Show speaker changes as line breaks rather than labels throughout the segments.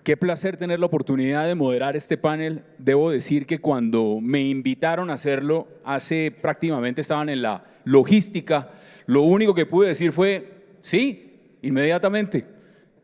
Qué placer tener la oportunidad de moderar este panel. Debo decir que cuando me invitaron a hacerlo, hace prácticamente estaban en la logística, lo único que pude decir fue, sí, inmediatamente.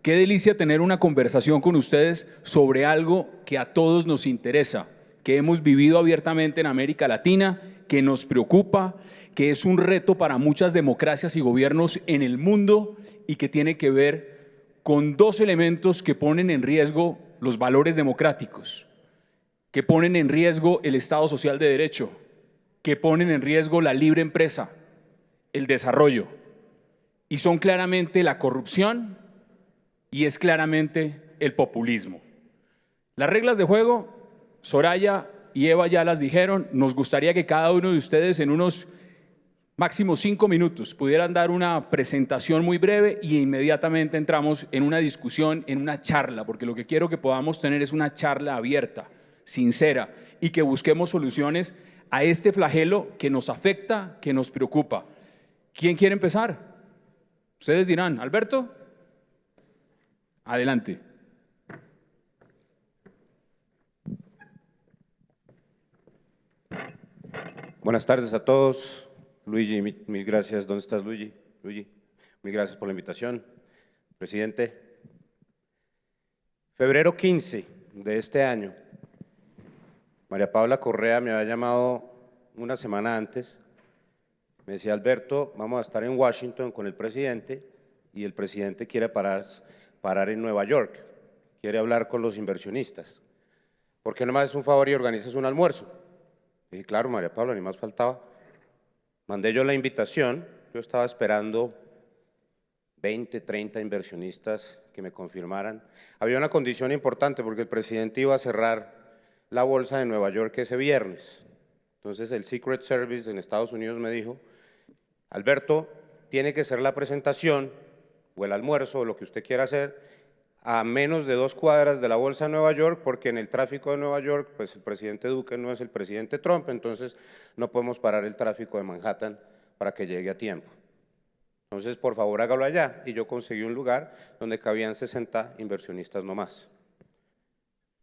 Qué delicia tener una conversación con ustedes sobre algo que a todos nos interesa, que hemos vivido abiertamente en América Latina, que nos preocupa, que es un reto para muchas democracias y gobiernos en el mundo y que tiene que ver con dos elementos que ponen en riesgo los valores democráticos, que ponen en riesgo el Estado social de derecho, que ponen en riesgo la libre empresa, el desarrollo, y son claramente la corrupción y es claramente el populismo. Las reglas de juego, Soraya y Eva ya las dijeron, nos gustaría que cada uno de ustedes en unos máximo 5 minutos pudieran dar una presentación muy breve y inmediatamente entramos en una discusión, en una charla, porque lo que quiero que podamos tener es una charla abierta, sincera, y que busquemos soluciones a este flagelo que nos afecta, que nos preocupa. ¿Quién quiere empezar? Ustedes dirán, Alberto, adelante.
Buenas tardes a todos. Luigi, mil gracias. ¿Dónde estás, Luigi? Luigi, mil gracias por la invitación. Presidente, febrero 15 de este año, María Paula Correa me había llamado una semana antes. Me decía, Alberto, vamos a estar en Washington con el presidente y el presidente quiere parar en Nueva York, quiere hablar con los inversionistas. ¿Por qué no me haces un favor y organizas un almuerzo? Dije, claro, María Paula, ni más faltaba. Mandé yo la invitación, yo estaba esperando 20, 30 inversionistas que me confirmaran. Había una condición importante porque el presidente iba a cerrar la bolsa de Nueva York ese viernes. Entonces el Secret Service en Estados Unidos me dijo, Alberto, tiene que ser la presentación o el almuerzo o lo que usted quiera hacer a menos de 2 cuadras de la bolsa de Nueva York, porque en el tráfico de Nueva York, pues el presidente Duque no es el presidente Trump, entonces no podemos parar el tráfico de Manhattan para que llegue a tiempo. Entonces, por favor, hágalo allá. Y yo conseguí un lugar donde cabían 60 inversionistas no más.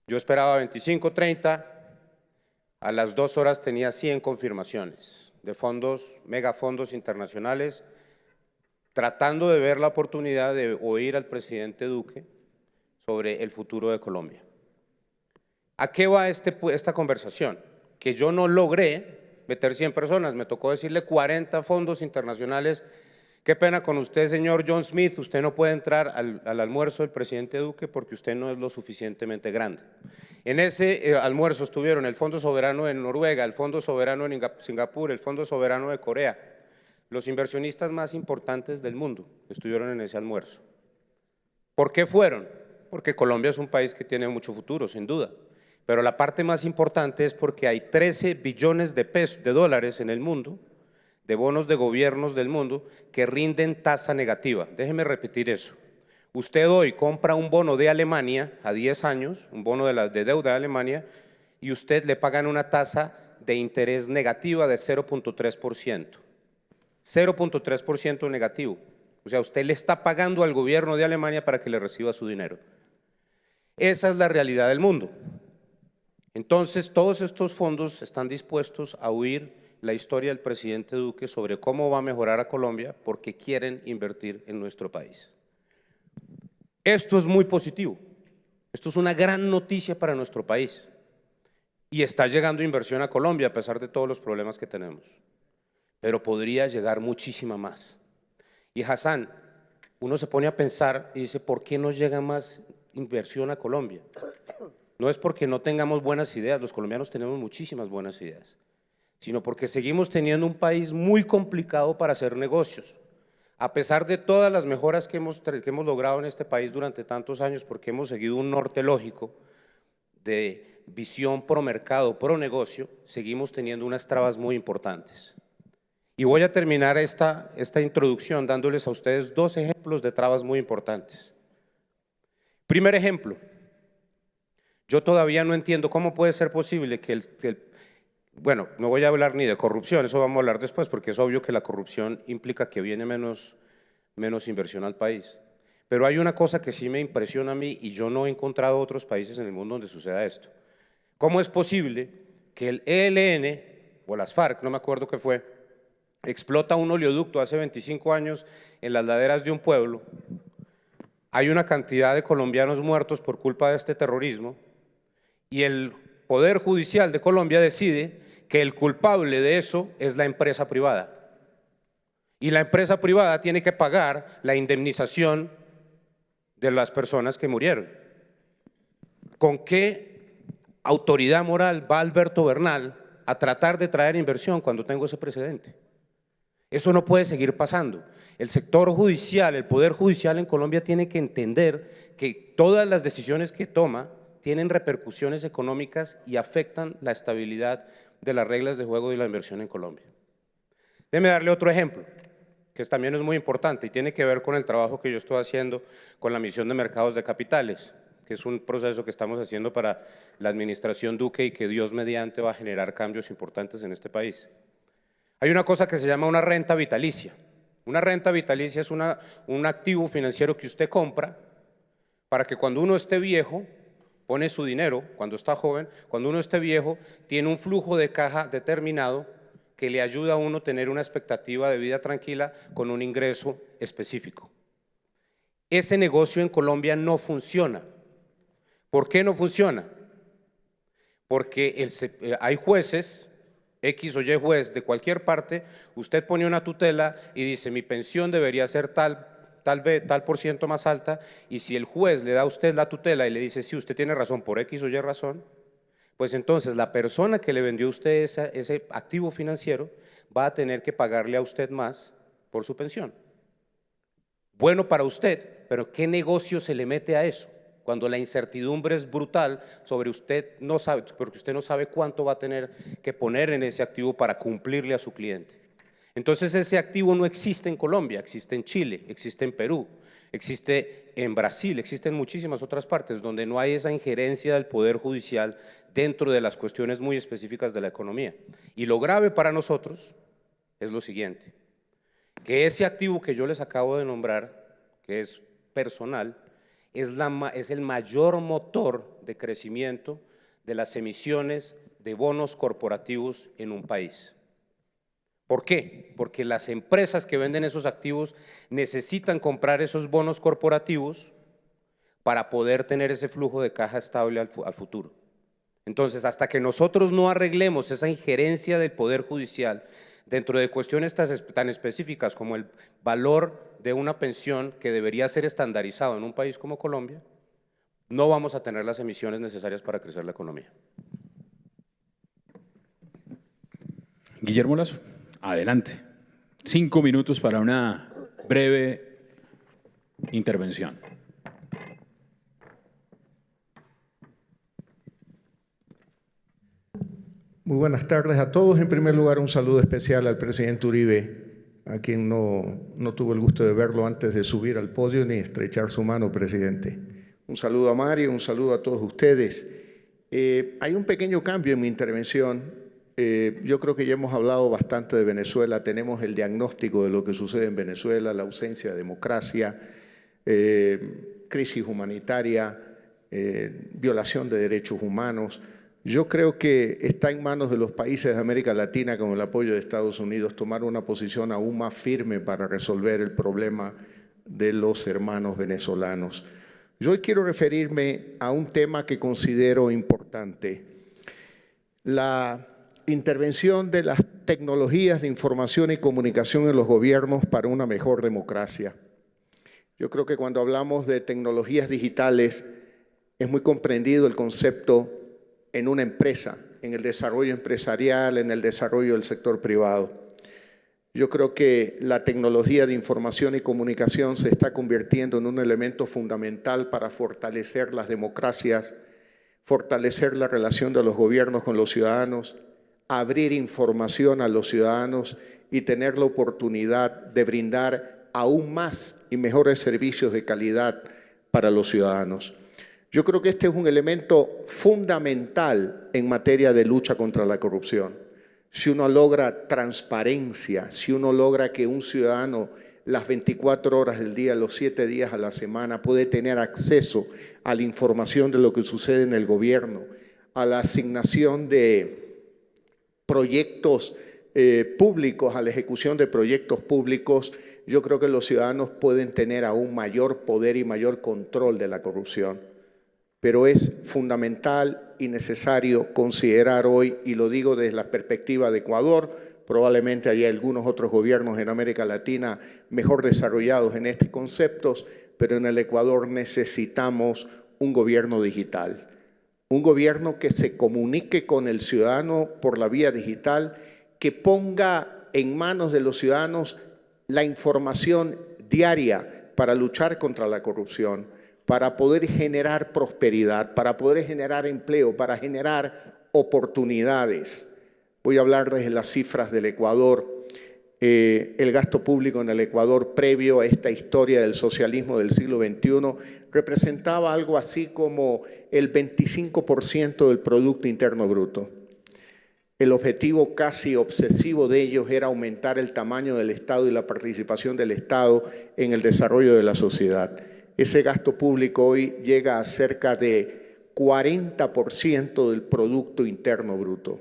Yo esperaba 25, 30, a las 2 horas tenía 100 confirmaciones de fondos, megafondos internacionales, tratando de ver la oportunidad de oír al presidente Duque sobre el futuro de Colombia. ¿A qué va esta conversación? Que yo no logré meter 100 personas, me tocó decirle 40 fondos internacionales. Qué pena con usted, señor John Smith, usted no puede entrar al almuerzo del presidente Duque porque usted no es lo suficientemente grande. En ese almuerzo estuvieron el Fondo Soberano de Noruega, el Fondo Soberano en Singapur, el Fondo Soberano de Corea. Los inversionistas más importantes del mundo estuvieron en ese almuerzo. ¿Por qué fueron? Porque Colombia es un país que tiene mucho futuro, sin duda, pero la parte más importante es porque hay 13 billones de dólares en el mundo, de bonos de gobiernos del mundo, que rinden tasa negativa. Déjeme repetir eso. Usted hoy compra un bono de Alemania a 10 años, un bono de deuda de Alemania, y usted le pagan una tasa de interés negativa de 0.3%. 0.3% negativo. O sea, usted le está pagando al gobierno de Alemania para que le reciba su dinero. Esa es la realidad del mundo. Entonces, todos estos fondos están dispuestos a oír la historia del presidente Duque sobre cómo va a mejorar a Colombia porque quieren invertir en nuestro país. Esto es muy positivo. Esto es una gran noticia para nuestro país. Y está llegando inversión a Colombia a pesar de todos los problemas que tenemos. Pero podría llegar muchísima más. Y Hassan, uno se pone a pensar y dice, ¿por qué no llega más inversión a Colombia? No es porque no tengamos buenas ideas, los colombianos tenemos muchísimas buenas ideas, sino porque seguimos teniendo un país muy complicado para hacer negocios. A pesar de todas las mejoras que hemos logrado en este país durante tantos años, porque hemos seguido un norte lógico de visión pro mercado, pro negocio, seguimos teniendo unas trabas muy importantes. Y voy a terminar esta introducción dándoles a ustedes 2 ejemplos de trabas muy importantes. Primer ejemplo, yo todavía no entiendo cómo puede ser posible que bueno, no voy a hablar ni de corrupción, eso vamos a hablar después, porque es obvio que la corrupción implica que viene menos inversión al país. Pero hay una cosa que sí me impresiona a mí y yo no he encontrado otros países en el mundo donde suceda esto. ¿Cómo es posible que el ELN o las FARC, no me acuerdo qué fue, explota un oleoducto hace 25 años en las laderas de un pueblo? Hay una cantidad de colombianos muertos por culpa de este terrorismo y el Poder Judicial de Colombia decide que el culpable de eso es la empresa privada. Y la empresa privada tiene que pagar la indemnización de las personas que murieron. ¿Con qué autoridad moral va Alberto Bernal a tratar de traer inversión cuando tengo ese precedente? Eso no puede seguir pasando. El sector judicial, el Poder Judicial en Colombia tiene que entender que todas las decisiones que toma tienen repercusiones económicas y afectan la estabilidad de las reglas de juego y la inversión en Colombia. Déjeme darle otro ejemplo, que también es muy importante y tiene que ver con el trabajo que yo estoy haciendo con la misión de mercados de capitales, que es un proceso que estamos haciendo para la administración Duque y que Dios mediante va a generar cambios importantes en este país. Hay una cosa que se llama una renta vitalicia. Una renta vitalicia es un activo financiero que usted compra para que cuando uno esté viejo, pone su dinero, cuando está joven, cuando uno esté viejo, tiene un flujo de caja determinado que le ayuda a uno a tener una expectativa de vida tranquila con un ingreso específico. Ese negocio en Colombia no funciona. ¿Por qué no funciona? Porque hay jueces, X o Y juez de cualquier parte, usted pone una tutela y dice mi pensión debería ser tal por ciento más alta, y si el juez le da a usted la tutela y le dice sí, usted tiene razón por X o Y razón, pues entonces la persona que le vendió a usted ese activo financiero va a tener que pagarle a usted más por su pensión. Bueno para usted, pero ¿qué negocio se le mete a eso? Cuando la incertidumbre es brutal sobre usted, no sabe, porque usted no sabe cuánto va a tener que poner en ese activo para cumplirle a su cliente. Entonces ese activo no existe en Colombia, existe en Chile, existe en Perú, existe en Brasil, existe en muchísimas otras partes donde no hay esa injerencia del Poder Judicial dentro de las cuestiones muy específicas de la economía. Y lo grave para nosotros es lo siguiente, que ese activo que yo les acabo de nombrar, que es personal, es el mayor motor de crecimiento de las emisiones de bonos corporativos en un país. ¿Por qué? Porque las empresas que venden esos activos necesitan comprar esos bonos corporativos para poder tener ese flujo de caja estable al futuro. Entonces, hasta que nosotros no arreglemos esa injerencia del Poder Judicial dentro de cuestiones tan específicas como el valor de una pensión que debería ser estandarizado en un país como Colombia, no vamos a tener las emisiones necesarias para crecer la economía.
Guillermo Lazo, adelante. 5 minutos para una breve intervención.
Muy buenas tardes a todos. En primer lugar, un saludo especial al presidente Uribe, a quien no tuve el gusto de verlo antes de subir al podio ni estrechar su mano, presidente. Un saludo a Mario, un saludo a todos ustedes. Hay un pequeño cambio en mi intervención. Yo creo que ya hemos hablado bastante de Venezuela. Tenemos el diagnóstico de lo que sucede en Venezuela, la ausencia de democracia, crisis humanitaria, violación de derechos humanos. Yo creo que está en manos de los países de América Latina, con el apoyo de Estados Unidos, tomar una posición aún más firme para resolver el problema de los hermanos venezolanos. Yo hoy quiero referirme a un tema que considero importante: la intervención de las tecnologías de información y comunicación en los gobiernos para una mejor democracia. Yo creo que cuando hablamos de tecnologías digitales es muy comprendido el concepto en una empresa, en el desarrollo empresarial, en el desarrollo del sector privado. Yo creo que la tecnología de información y comunicación se está convirtiendo en un elemento fundamental para fortalecer las democracias, fortalecer la relación de los gobiernos con los ciudadanos, abrir información a los ciudadanos y tener la oportunidad de brindar aún más y mejores servicios de calidad para los ciudadanos. Yo creo que este es un elemento fundamental en materia de lucha contra la corrupción. Si uno logra transparencia, si uno logra que un ciudadano las 24 horas del día, los 7 días a la semana, puede tener acceso a la información de lo que sucede en el gobierno, a la asignación de proyectos públicos, a la ejecución de proyectos públicos, yo creo que los ciudadanos pueden tener aún mayor poder y mayor control de la corrupción. Pero es fundamental y necesario considerar hoy, y lo digo desde la perspectiva de Ecuador, probablemente hay algunos otros gobiernos en América Latina mejor desarrollados en estos conceptos, pero en el Ecuador necesitamos un gobierno digital. Un gobierno que se comunique con el ciudadano por la vía digital, que ponga en manos de los ciudadanos la información diaria para luchar contra la corrupción, para poder generar prosperidad, para poder generar empleo, para generar oportunidades. Voy a hablar desde las cifras del Ecuador. El gasto público en el Ecuador previo a esta historia del socialismo del siglo XXI representaba algo así como el 25% del Producto Interno Bruto. El objetivo casi obsesivo de ellos era aumentar el tamaño del Estado y la participación del Estado en el desarrollo de la sociedad. Ese gasto público hoy llega a cerca de 40% del Producto Interno Bruto.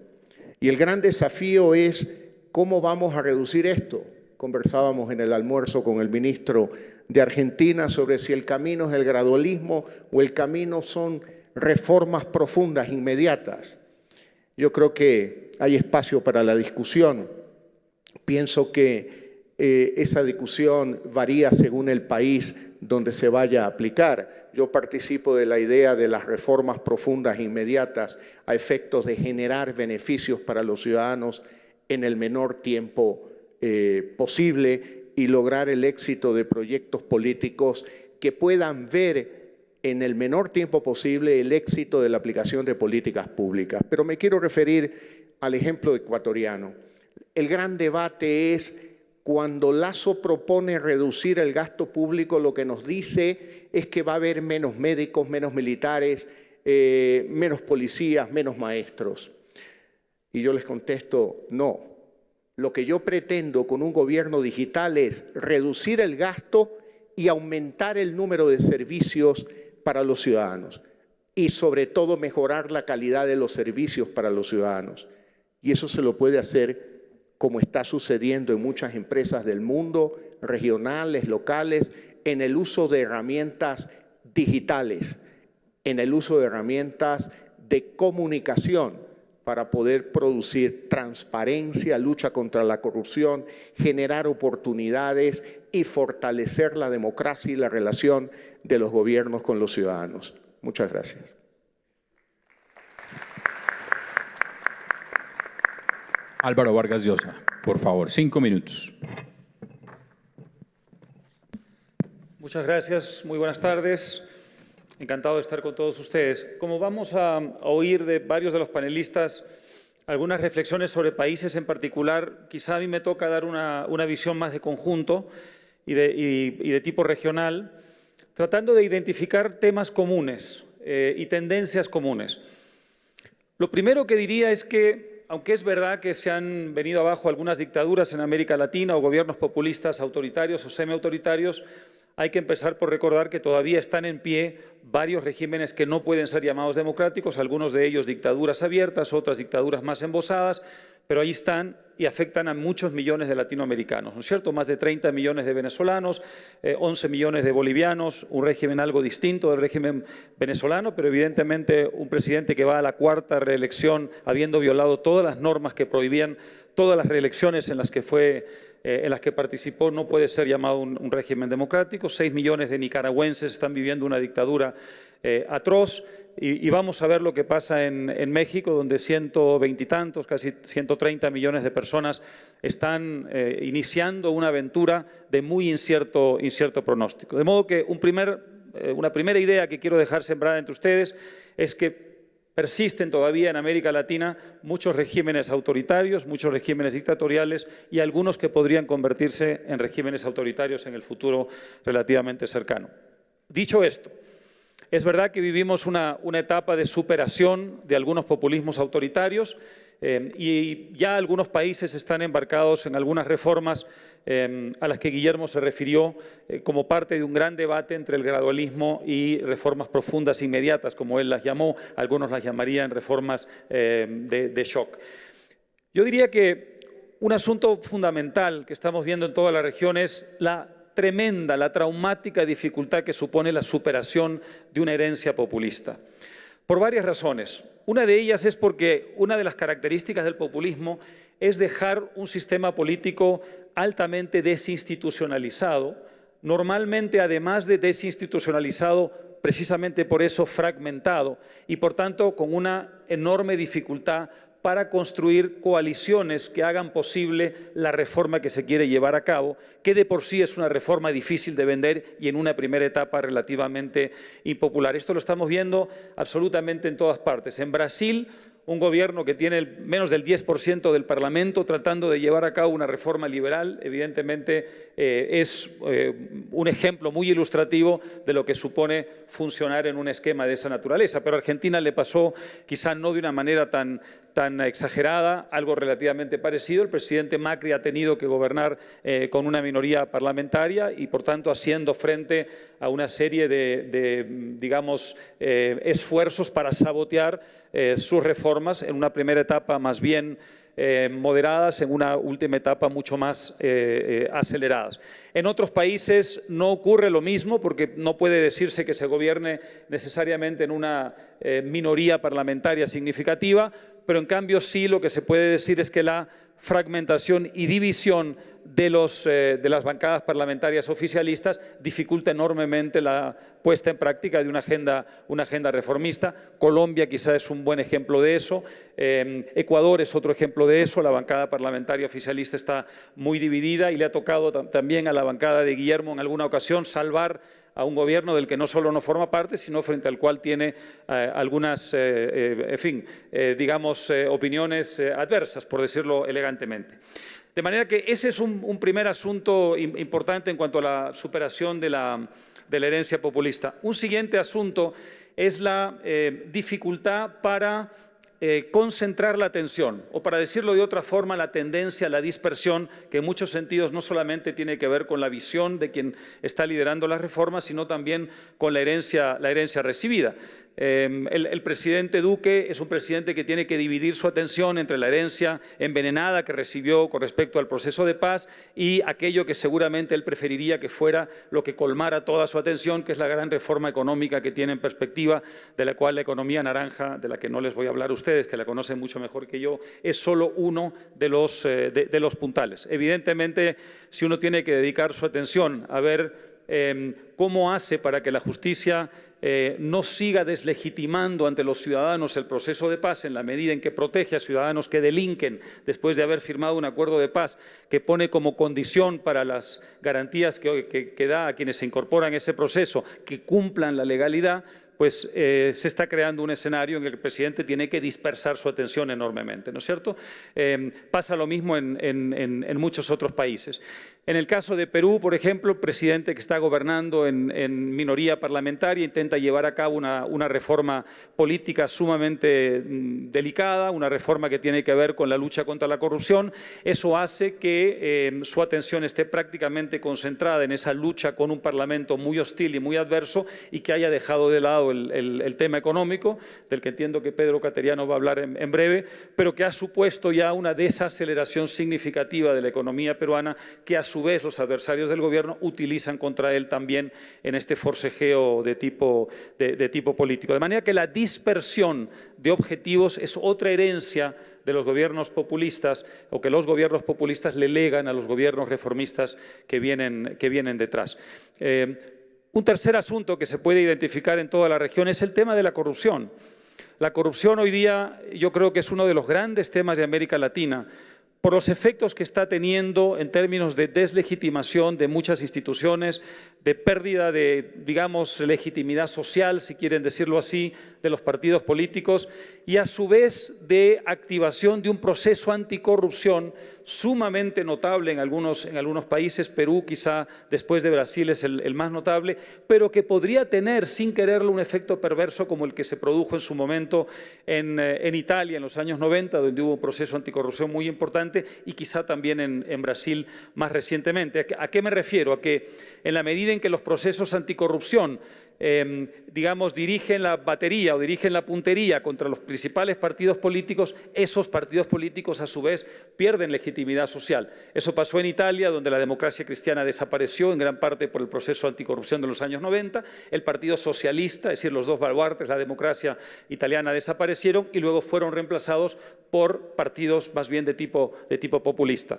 Y el gran desafío es cómo vamos a reducir esto. Conversábamos en el almuerzo con el ministro de Argentina sobre si el camino es el gradualismo o el camino son reformas profundas, inmediatas. Yo creo que hay espacio para la discusión. Pienso que esa discusión varía según el país donde se vaya a aplicar. Yo participo de la idea de las reformas profundas e inmediatas a efectos de generar beneficios para los ciudadanos en el menor tiempo posible y lograr el éxito de proyectos políticos que puedan ver en el menor tiempo posible el éxito de la aplicación de políticas públicas. Pero me quiero referir al ejemplo ecuatoriano. El gran debate es cuando Lasso propone reducir el gasto público, lo que nos dice es que va a haber menos médicos, menos militares, menos policías, menos maestros. Y yo les contesto, no. Lo que yo pretendo con un gobierno digital es reducir el gasto y aumentar el número de servicios para los ciudadanos y sobre todo mejorar la calidad de los servicios para los ciudadanos. Y eso se lo puede hacer como está sucediendo en muchas empresas del mundo, regionales, locales, en el uso de herramientas digitales, en el uso de herramientas de comunicación para poder producir transparencia, lucha contra la corrupción, generar oportunidades y fortalecer la democracia y la relación de los gobiernos con los ciudadanos. Muchas gracias.
Álvaro Vargas Llosa, por favor, 5 minutos.
Muchas gracias, muy buenas tardes. Encantado de estar con todos ustedes. Como vamos a oír de varios de los panelistas algunas reflexiones sobre países en particular, quizá a mí me toca dar una visión más de conjunto y de tipo regional, tratando de identificar temas comunes y tendencias comunes. Lo primero que diría es que, aunque es verdad que se han venido abajo algunas dictaduras en América Latina o gobiernos populistas autoritarios o semiautoritarios, hay que empezar por recordar que todavía están en pie varios regímenes que no pueden ser llamados democráticos, algunos de ellos dictaduras abiertas, otras dictaduras más embosadas, pero ahí están y afectan a muchos millones de latinoamericanos, ¿no es cierto? Más de 30 millones de venezolanos, 11 millones de bolivianos, un régimen algo distinto del régimen venezolano, pero evidentemente un presidente que va a la 4ª reelección habiendo violado todas las normas que prohibían todas las reelecciones en las que participó, no puede ser llamado un régimen democrático. 6 millones de nicaragüenses están viviendo una dictadura atroz y vamos a ver lo que pasa en México, donde 120 y tantos, casi 130 millones de personas están iniciando una aventura de muy incierto pronóstico. De modo que una primera idea que quiero dejar sembrada entre ustedes es que persisten todavía en América Latina muchos regímenes autoritarios, muchos regímenes dictatoriales y algunos que podrían convertirse en regímenes autoritarios en el futuro relativamente cercano. Dicho esto, es verdad que vivimos una etapa de superación de algunos populismos autoritarios Y ya algunos países están embarcados en algunas reformas a las que Guillermo se refirió como parte de un gran debate entre el gradualismo y reformas profundas inmediatas, como él las llamó. Algunos las llamarían reformas de shock. Yo diría que un asunto fundamental que estamos viendo en toda la región es la tremenda, la traumática dificultad que supone la superación de una herencia populista. Por varias razones. Una de ellas es porque una de las características del populismo es dejar un sistema político altamente desinstitucionalizado, normalmente, además de desinstitucionalizado, precisamente por eso fragmentado y, por tanto, con una enorme dificultad para construir coaliciones que hagan posible la reforma que se quiere llevar a cabo, que de por sí es una reforma difícil de vender y en una primera etapa relativamente impopular. Esto lo estamos viendo absolutamente en todas partes. En Brasil, un gobierno que tiene menos del 10% del Parlamento tratando de llevar a cabo una reforma liberal, evidentemente es un ejemplo muy ilustrativo de lo que supone funcionar en un esquema de esa naturaleza. Pero a Argentina le pasó, quizá no de una manera tan exagerada, algo relativamente parecido. El presidente Macri ha tenido que gobernar con una minoría parlamentaria y, por tanto, haciendo frente a una serie de digamos, esfuerzos para sabotear sus reformas en una primera etapa más bien moderadas, en una última etapa mucho más aceleradas. En otros países no ocurre lo mismo porque no puede decirse que se gobierne necesariamente en una minoría parlamentaria significativa, pero en cambio sí lo que se puede decir es que la fragmentación y división de las bancadas parlamentarias oficialistas dificulta enormemente la puesta en práctica de una agenda reformista. Colombia quizá es un buen ejemplo de eso, Ecuador es otro ejemplo de eso. La bancada parlamentaria oficialista está muy dividida y le ha tocado también a la bancada de Guillermo en alguna ocasión salvar a un gobierno del que no solo no forma parte, sino frente al cual tiene algunas, digamos, opiniones adversas, por decirlo elegantemente. De manera que ese es un primer asunto importante en cuanto a la superación de la herencia populista. Un siguiente asunto es la dificultad para concentrar la atención, o para decirlo de otra forma, la tendencia a la dispersión, que en muchos sentidos no solamente tiene que ver con la visión de quien está liderando las reformas, sino también con la herencia recibida. El presidente Duque es un presidente que tiene que dividir su atención entre la herencia envenenada que recibió con respecto al proceso de paz y aquello que seguramente él preferiría que fuera lo que colmara toda su atención, que es la gran reforma económica que tiene en perspectiva, de la cual la economía naranja, de la que no les voy a hablar a ustedes, que la conocen mucho mejor que yo, es solo uno de los puntales. Evidentemente, si uno tiene que dedicar su atención a ver cómo hace para que la justicia no siga deslegitimando ante los ciudadanos el proceso de paz en la medida en que protege a ciudadanos que delinquen después de haber firmado un acuerdo de paz que pone como condición para las garantías que da a quienes se incorporan a ese proceso que cumplan la legalidad, pues se está creando un escenario en el que el presidente tiene que dispersar su atención enormemente, ¿no es cierto? Pasa lo mismo en muchos otros países. En el caso de Perú, por ejemplo, el presidente que está gobernando en minoría parlamentaria intenta llevar a cabo una reforma política sumamente delicada, una reforma que tiene que ver con la lucha contra la corrupción. Eso hace que su atención esté prácticamente concentrada en esa lucha con un parlamento muy hostil y muy adverso y que haya dejado de lado el tema económico, del que entiendo que Pedro Cateriano va a hablar en breve, pero que ha supuesto ya una desaceleración significativa de la economía peruana que a su vez los adversarios del gobierno utilizan contra él también en este forcejeo de tipo político. De manera que la dispersión de objetivos es otra herencia de los gobiernos populistas o que los gobiernos populistas le legan a los gobiernos reformistas que vienen detrás. Un tercer asunto que se puede identificar en toda la región es el tema de la corrupción. La corrupción hoy día yo creo que es uno de los grandes temas de América Latina por los efectos que está teniendo en términos de deslegitimación de muchas instituciones, de pérdida de, digamos, legitimidad social, si quieren decirlo así, de los partidos políticos y a su vez de activación de un proceso anticorrupción sumamente notable en algunos países. Perú quizá después de Brasil es el más notable, pero que podría tener sin quererlo un efecto perverso como el que se produjo en su momento en Italia en los años 90, donde hubo un proceso anticorrupción muy importante, y quizá también en Brasil más recientemente. ¿A qué me refiero? A que en la medida en que los procesos anticorrupción digamos, dirigen la batería o dirigen la puntería contra los principales partidos políticos, esos partidos políticos a su vez pierden legitimidad social. Eso pasó en Italia, donde la democracia cristiana desapareció en gran parte por el proceso anticorrupción de los años 90. El Partido Socialista, es decir, los dos baluartes, la democracia italiana, desaparecieron y luego fueron reemplazados por partidos más bien de tipo populista.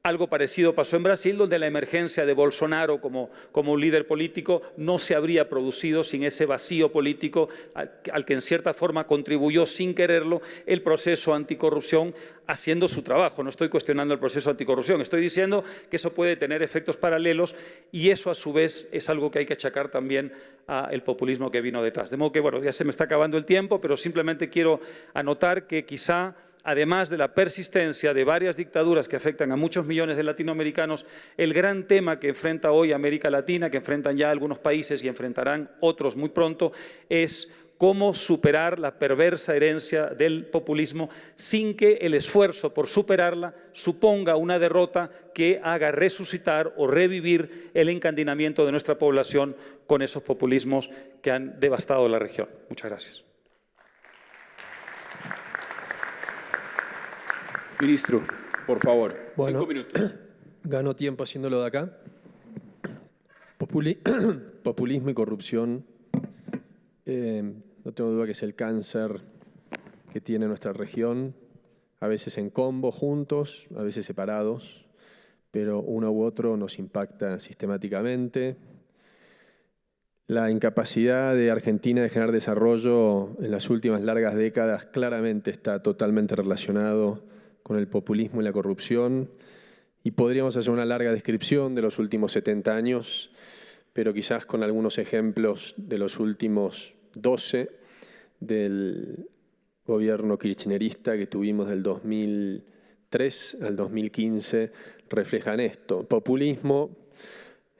Algo parecido pasó en Brasil, donde la emergencia de Bolsonaro como un líder político no se habría producido sin ese vacío político al que en cierta forma contribuyó sin quererlo el proceso anticorrupción haciendo su trabajo. No estoy cuestionando el proceso anticorrupción, estoy diciendo que eso puede tener efectos paralelos y eso a su vez es algo que hay que achacar también al populismo que vino detrás. De modo que, bueno, ya se me está acabando el tiempo, pero simplemente quiero anotar que quizá, además de la persistencia de varias dictaduras que afectan a muchos millones de latinoamericanos, el gran tema que enfrenta hoy América Latina, que enfrentan ya algunos países y enfrentarán otros muy pronto, es cómo superar la perversa herencia del populismo sin que el esfuerzo por superarla suponga una derrota que haga resucitar o revivir el encandilamiento de nuestra población con esos populismos que han devastado la región. Muchas gracias.
Ministro, por favor,
bueno,
5 minutos.
Gano tiempo haciéndolo de acá. Populismo y corrupción, no tengo duda que es el cáncer que tiene nuestra región, a veces en combo, juntos, a veces separados, pero uno u otro nos impacta sistemáticamente. La incapacidad de Argentina de generar desarrollo en las últimas largas décadas claramente está totalmente relacionado con el populismo y la corrupción, y podríamos hacer una larga descripción de los últimos 70 años, pero quizás con algunos ejemplos de los últimos 12 del gobierno kirchnerista que tuvimos del 2003 al 2015 reflejan esto. Populismo,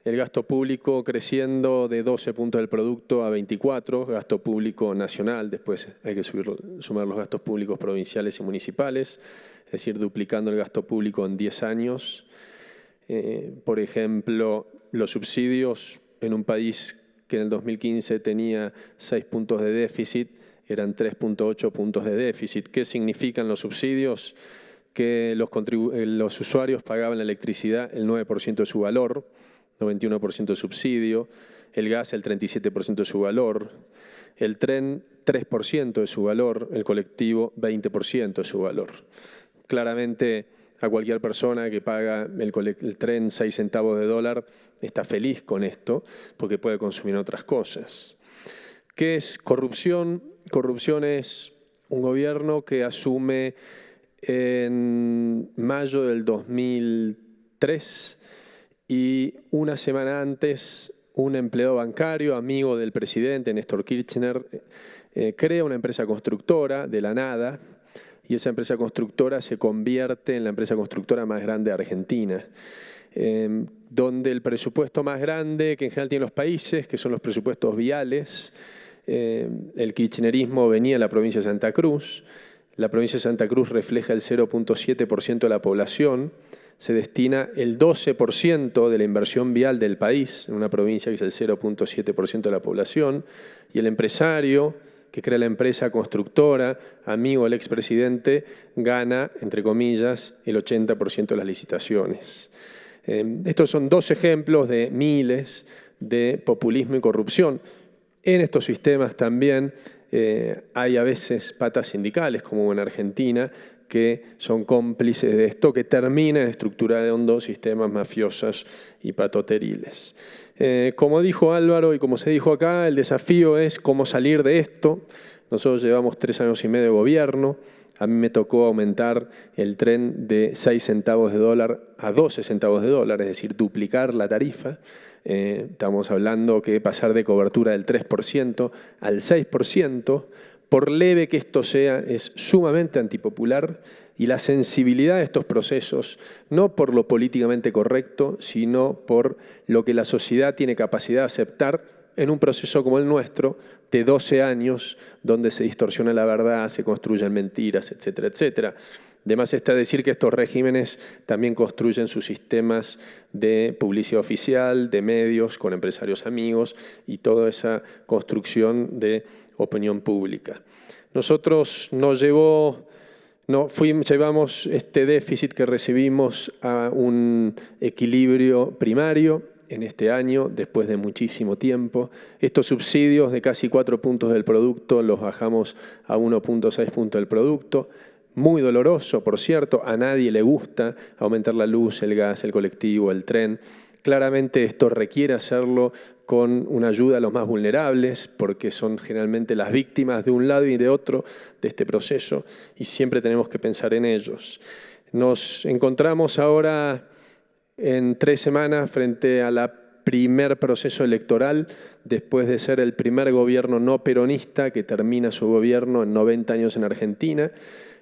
el gasto público creciendo de 12 puntos del producto a 24, gasto público nacional, después hay que sumar los gastos públicos provinciales y municipales, es decir, duplicando el gasto público en 10 años. Por ejemplo, los subsidios en un país que en el 2015 tenía 6 puntos de déficit, eran 3.8 puntos de déficit. ¿Qué significan los subsidios? Que los usuarios pagaban la electricidad el 9% de su valor, 91% de subsidio, el gas el 37% de su valor, el tren 3% de su valor, el colectivo 20% de su valor. Claramente a cualquier persona que paga el tren 6 centavos de dólar está feliz con esto porque puede consumir otras cosas. ¿Qué es corrupción? Corrupción es un gobierno que asume en mayo del 2003 y una semana antes un empleado bancario, amigo del presidente Néstor Kirchner, crea una empresa constructora de la nada, y esa empresa constructora se convierte en la empresa constructora más grande de Argentina, donde el presupuesto más grande que en general tienen los países, que son los presupuestos viales, el kirchnerismo venía de la provincia de Santa Cruz. La provincia de Santa Cruz refleja el 0.7% de la población, se destina el 12% de la inversión vial del país, en una provincia que es el 0.7% de la población, y el empresario que crea la empresa constructora, amigo del expresidente, gana, entre comillas, el 80% de las licitaciones. Estos son 2 ejemplos de miles de populismo y corrupción. En estos sistemas también hay a veces patas sindicales, como en Argentina, que son cómplices de esto, que terminan estructurando sistemas mafiosos y patoteriles. Como dijo Álvaro y como se dijo acá, el desafío es cómo salir de esto. Nosotros llevamos 3 años y medio de gobierno, A mí me tocó aumentar el tren de 6 centavos de dólar a 12 centavos de dólar, es decir, duplicar la tarifa. Estamos hablando que pasar de cobertura del 3% al 6%, por leve que esto sea, es sumamente antipopular, y la sensibilidad de estos procesos, no por lo políticamente correcto, sino por lo que la sociedad tiene capacidad de aceptar en un proceso como el nuestro, de 12 años, donde se distorsiona la verdad, se construyen mentiras, etcétera, etcétera. Además está decir que estos regímenes también construyen sus sistemas de publicidad oficial, de medios, con empresarios amigos y toda esa construcción de opinión pública. Nosotros llevamos este déficit que recibimos a un equilibrio primario en este año, después de muchísimo tiempo. Estos subsidios de casi 4 puntos del producto los bajamos a 1,6 puntos del producto. Muy doloroso, por cierto, a nadie le gusta aumentar la luz, el gas, el colectivo, el tren. Claramente esto requiere hacerlo con una ayuda a los más vulnerables, porque son generalmente las víctimas de un lado y de otro de este proceso, y siempre tenemos que pensar en ellos. Nos encontramos ahora en 3 semanas frente a la primer proceso electoral, después de ser el primer gobierno no peronista que termina su gobierno en 90 años en Argentina,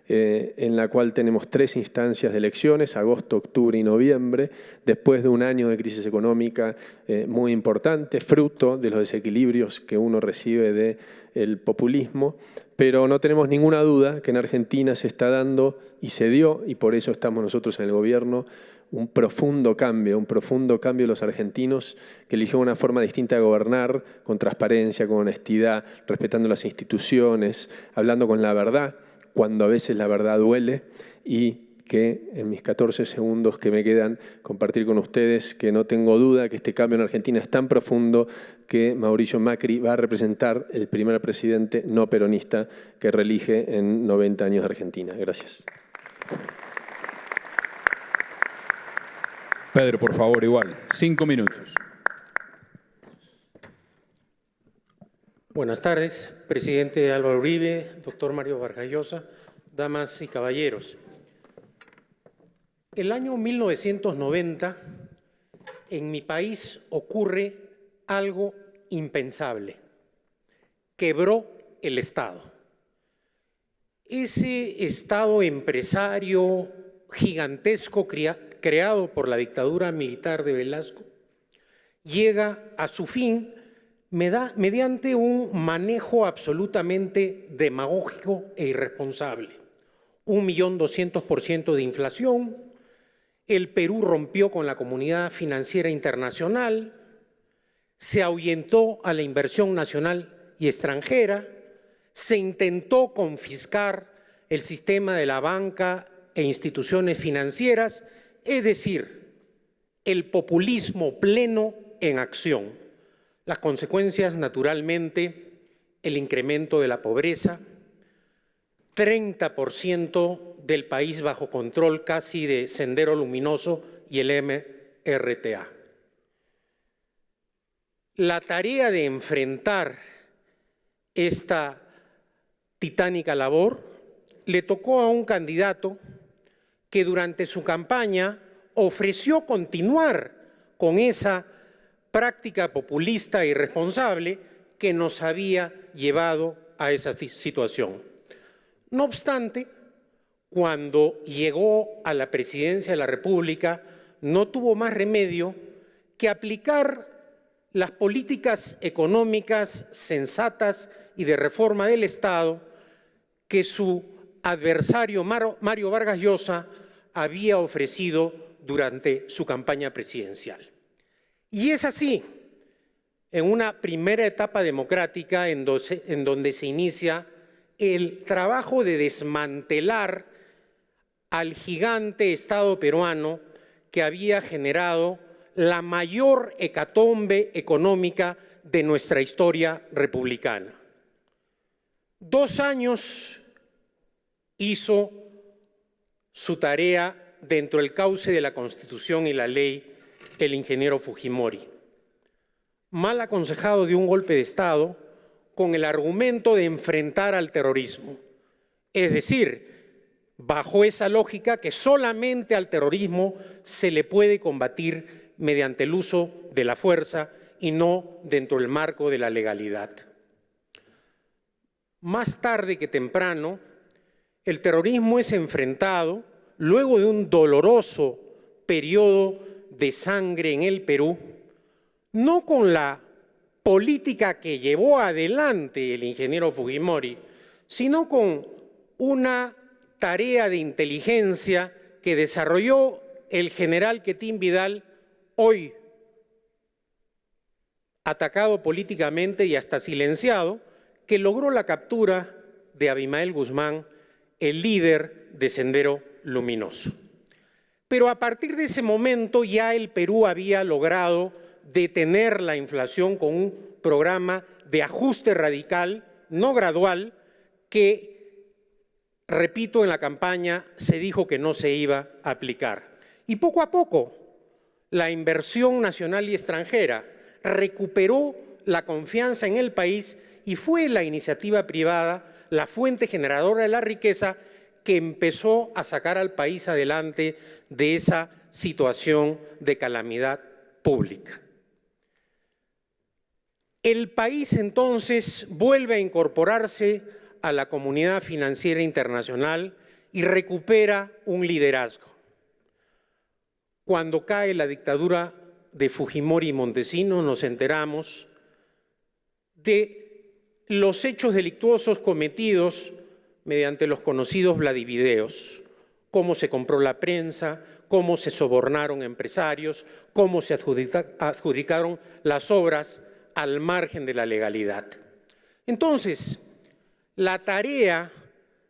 en la cual tenemos 3 instancias de elecciones, agosto, octubre y noviembre, después de un año de crisis económica muy importante, fruto de los desequilibrios que uno recibe del populismo, pero no tenemos ninguna duda que en Argentina se está dando y se dio, y por eso estamos nosotros en el gobierno, un profundo cambio de los argentinos que eligieron una forma distinta de gobernar, con transparencia, con honestidad, respetando las instituciones, hablando con la verdad, cuando a veces la verdad duele, y que en mis 14 segundos que me quedan compartir con ustedes que no tengo duda que este cambio en Argentina es tan profundo que Mauricio Macri va a representar el primer presidente no peronista que reelige en 90 años de Argentina. Gracias.
Pedro, por favor, igual, 5 minutos.
Buenas tardes, presidente Álvaro Uribe, doctor Mario Vargas Llosa, damas y caballeros. El año 1990, en mi país ocurre algo impensable. Quebró el Estado. Ese Estado empresario gigantesco creado por la dictadura militar de Velasco llega a su fin mediante un manejo absolutamente demagógico e irresponsable. 1.200% de inflación, el Perú rompió con la comunidad financiera internacional, se ahuyentó a la inversión nacional y extranjera, se intentó confiscar el sistema de la banca e instituciones financieras, es decir, el populismo pleno en acción. Las consecuencias, naturalmente, el incremento de la pobreza, 30% del país bajo control casi de Sendero Luminoso y el MRTA. La tarea de enfrentar esta titánica labor le tocó a un candidato que durante su campaña ofreció continuar con esa práctica populista e irresponsable que nos había llevado a esa situación. No obstante, cuando llegó a la presidencia de la República, no tuvo más remedio que aplicar las políticas económicas sensatas y de reforma del Estado que su adversario Mario Vargas Llosa había ofrecido durante su campaña presidencial. Y es así, en una primera etapa democrática en donde se inicia el trabajo de desmantelar al gigante Estado peruano que había generado la mayor hecatombe económica de nuestra historia republicana. 2 años hizo su tarea dentro del cauce de la Constitución y la ley el ingeniero Fujimori, mal aconsejado de un golpe de Estado con el argumento de enfrentar al terrorismo, es decir, bajo esa lógica que solamente al terrorismo se le puede combatir mediante el uso de la fuerza y no dentro del marco de la legalidad. Más tarde que temprano, el terrorismo es enfrentado, luego de un doloroso periodo de sangre en el Perú, no con la política que llevó adelante el ingeniero Fujimori, sino con una tarea de inteligencia que desarrolló el general Quetín Vidal, hoy atacado políticamente y hasta silenciado, que logró la captura de Abimael Guzmán, el líder de Sendero Luminoso. Pero a partir de ese momento ya el Perú había logrado detener la inflación con un programa de ajuste radical, no gradual, que, repito, en la campaña se dijo que no se iba a aplicar. Y poco a poco la inversión nacional y extranjera recuperó la confianza en el país y fue la iniciativa privada la fuente generadora de la riqueza que empezó a sacar al país adelante de esa situación de calamidad pública. El país entonces vuelve a incorporarse a la comunidad financiera internacional y recupera un liderazgo. Cuando cae la dictadura de Fujimori y Montesinos, nos enteramos de los hechos delictuosos cometidos mediante los conocidos Vladivideos, cómo se compró la prensa, cómo se sobornaron empresarios, cómo se adjudicaron las obras al margen de la legalidad. Entonces, la tarea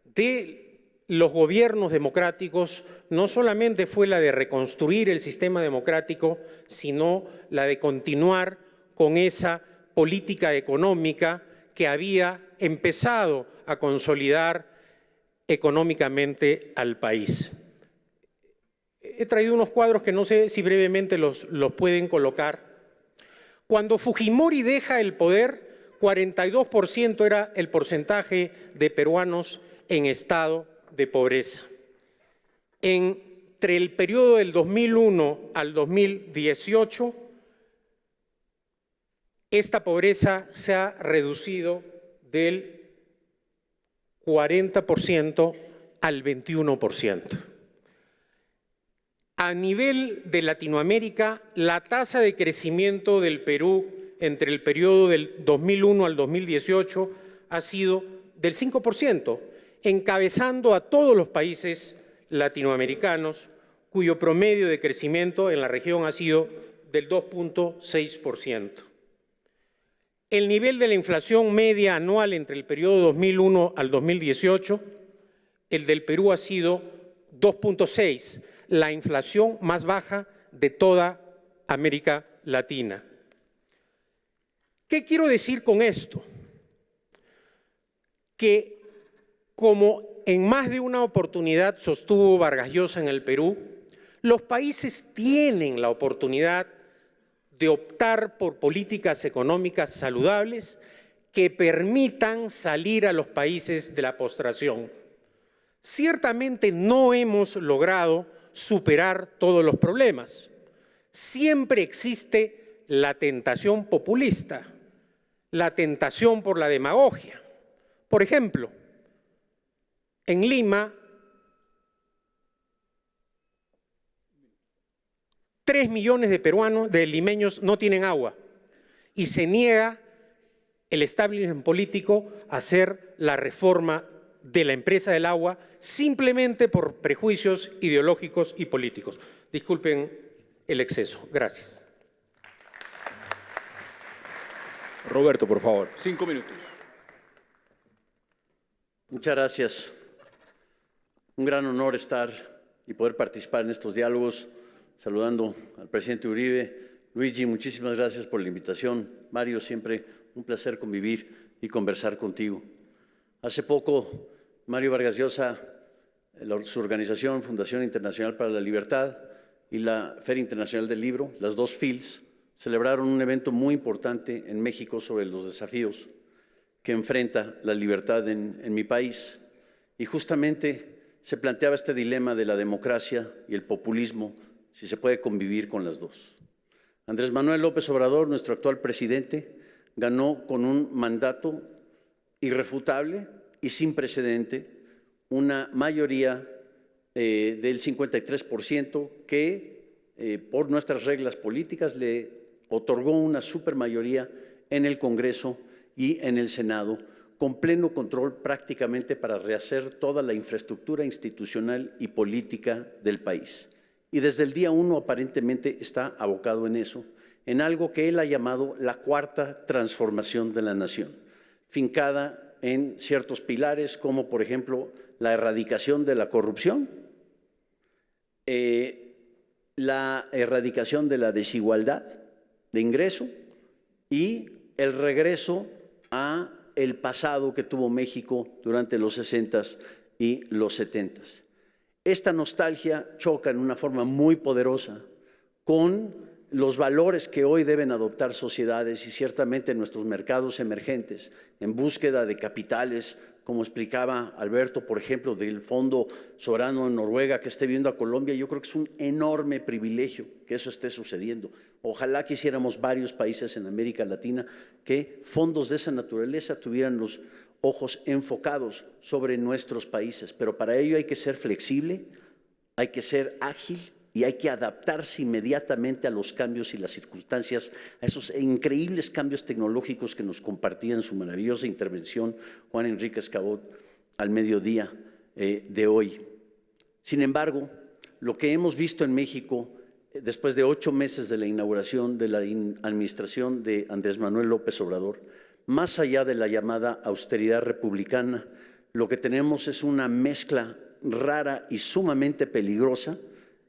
de los gobiernos democráticos no solamente fue la de reconstruir el sistema democrático, sino la de continuar con esa política económica que había empezado a consolidar económicamente al país. He traído unos cuadros que no sé si brevemente los pueden colocar. Cuando Fujimori deja el poder, 42% era el porcentaje de peruanos en estado de pobreza. Entre el periodo del 2001 al 2018, esta pobreza se ha reducido del 40% al 21%. A nivel de Latinoamérica, la tasa de crecimiento del Perú entre el periodo del 2001 al 2018 ha sido del 5%, encabezando a todos los países latinoamericanos, cuyo promedio de crecimiento en la región ha sido del 2.6%. El nivel de la inflación media anual entre el periodo 2001 al 2018, el del Perú ha sido 2.6%, la inflación más baja de toda América Latina. ¿Qué quiero decir con esto? Que como en más de una oportunidad sostuvo Vargas Llosa en el Perú, los países tienen la oportunidad de optar por políticas económicas saludables que permitan salir a los países de la postración. Ciertamente no hemos logrado superar todos los problemas. Siempre existe la tentación populista, la tentación por la demagogia. Por ejemplo, en Lima, 3 millones de peruanos, de limeños, no tienen agua y se niega el establishment político a hacer la reforma de la empresa del agua simplemente por prejuicios ideológicos y políticos. Disculpen el exceso. Gracias.
Roberto, por favor, 5 minutos.
Muchas gracias. Un gran honor estar y poder participar en estos diálogos, saludando al presidente Uribe. Luigi, muchísimas gracias por la invitación. Mario, siempre un placer convivir y conversar contigo. Hace poco, Mario Vargas Llosa, su organización, Fundación Internacional para la Libertad, y la Feria Internacional del Libro, las dos FILS, celebraron un evento muy importante en México sobre los desafíos que enfrenta la libertad en mi país. Y justamente se planteaba este dilema de la democracia y el populismo, si se puede convivir con las dos. Andrés Manuel López Obrador, nuestro actual presidente, ganó con un mandato irrefutable y sin precedente, una mayoría del 53% que por nuestras reglas políticas le otorgó una supermayoría en el Congreso y en el Senado, con pleno control prácticamente para rehacer toda la infraestructura institucional y política del país. Y desde el día 1 aparentemente está abocado en eso, en algo que él ha llamado la cuarta transformación de la nación, fincada en ciertos pilares como, por ejemplo, la erradicación de la corrupción, la erradicación de la desigualdad de ingreso y el regreso a el pasado que tuvo México durante los 60s y los 70s. Esta nostalgia choca en una forma muy poderosa con los valores que hoy deben adoptar sociedades y ciertamente nuestros mercados emergentes en búsqueda de capitales, como explicaba Alberto, por ejemplo, del Fondo Soberano de Noruega que esté viendo a Colombia. Yo creo que es un enorme privilegio que eso esté sucediendo. Ojalá quisiéramos varios países en América Latina que fondos de esa naturaleza tuvieran los ojos enfocados sobre nuestros países, pero para ello hay que ser flexible, hay que ser ágil y hay que adaptarse inmediatamente a los cambios y las circunstancias, a esos increíbles cambios tecnológicos que nos compartía en su maravillosa intervención Juan Enrique Escabot al mediodía de hoy. Sin embargo, lo que hemos visto en México después de 8 meses de la inauguración de la administración de Andrés Manuel López Obrador, más allá de la llamada austeridad republicana, lo que tenemos es una mezcla rara y sumamente peligrosa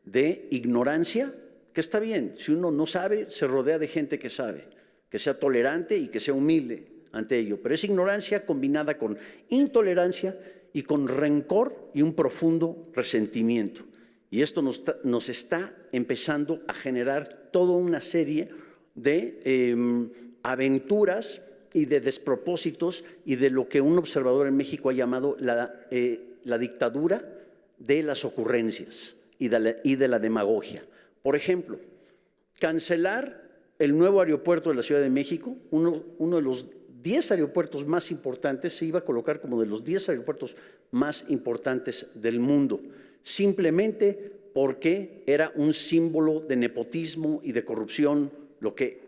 de ignorancia, que está bien, si uno no sabe, se rodea de gente que sabe, que sea tolerante y que sea humilde ante ello, pero es ignorancia combinada con intolerancia y con rencor y un profundo resentimiento. Y esto nos está empezando a generar toda una serie de aventuras y de despropósitos y de lo que un observador en México ha llamado la dictadura de las ocurrencias y de la demagogia. Por ejemplo, cancelar el nuevo aeropuerto de la Ciudad de México, uno de los 10 aeropuertos más importantes, se iba a colocar como de los 10 aeropuertos más importantes del mundo, simplemente porque era un símbolo de nepotismo y de corrupción, lo que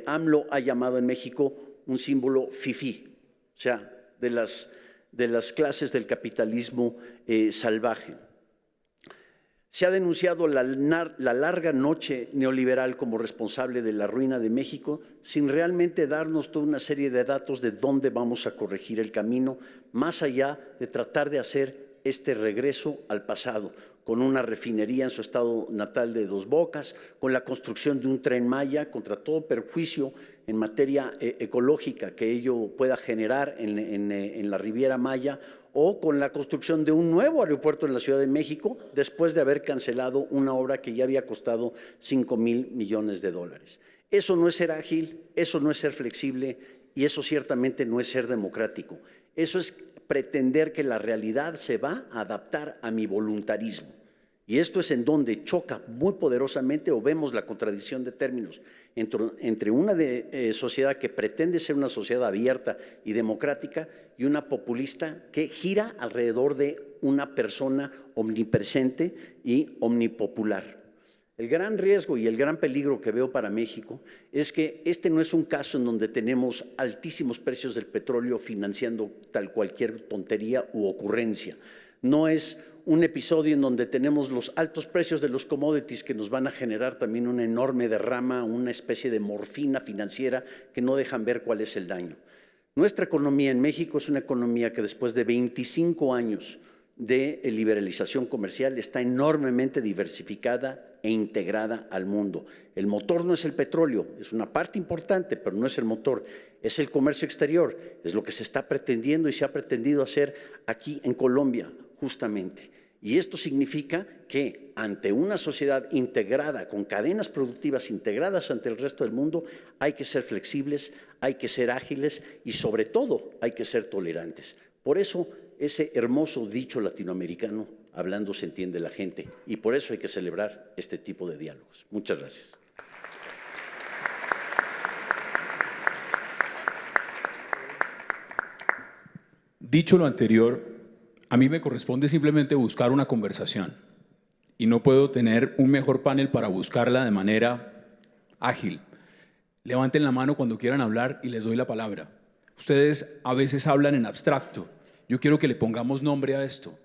AMLO ha llamado en México un símbolo fifí, o sea, de las clases del capitalismo salvaje. Se ha denunciado la larga noche neoliberal como responsable de la ruina de México, sin realmente darnos toda una serie de datos de dónde vamos a corregir el camino, más allá de tratar de hacer este regreso al pasado, con una refinería en su estado natal de Dos Bocas, con la construcción de un Tren Maya, contra todo perjuicio en materia ecológica que ello pueda generar en la Riviera Maya, o con la construcción de un nuevo aeropuerto en la Ciudad de México, después de haber cancelado una obra que ya había costado $5,000 millones. Eso no es ser ágil, eso no es ser flexible y eso ciertamente no es ser democrático. Eso es pretender que la realidad se va a adaptar a mi voluntarismo. Y esto es en donde choca muy poderosamente o vemos la contradicción de términos entre una sociedad que pretende ser una sociedad abierta y democrática y una populista que gira alrededor de una persona omnipresente y omnipopular. El gran riesgo y el gran peligro que veo para México es que este no es un caso en donde tenemos altísimos precios del petróleo financiando cualquier tontería u ocurrencia. No es un episodio en donde tenemos los altos precios de los commodities que nos van a generar también una enorme derrama, una especie de morfina financiera que no dejan ver cuál es el daño. Nuestra economía en México es una economía que después de 25 años de liberalización comercial está enormemente diversificada e integrada al mundo. El motor no es el petróleo, es una parte importante, pero no es el motor, es el comercio exterior, es lo que se está pretendiendo y se ha pretendido hacer aquí en Colombia, justamente. Y esto significa que ante una sociedad integrada, con cadenas productivas integradas ante el resto del mundo, hay que ser flexibles, hay que ser ágiles y sobre todo hay que ser tolerantes. Por eso ese hermoso dicho latinoamericano, hablando se entiende la gente, y por eso hay que celebrar este tipo de diálogos. Muchas gracias.
Dicho lo anterior, a mí me corresponde simplemente buscar una conversación y no puedo tener un mejor panel para buscarla de manera ágil. Levanten la mano cuando quieran hablar y les doy la palabra. Ustedes a veces hablan en abstracto. Yo quiero que le pongamos nombre a esto.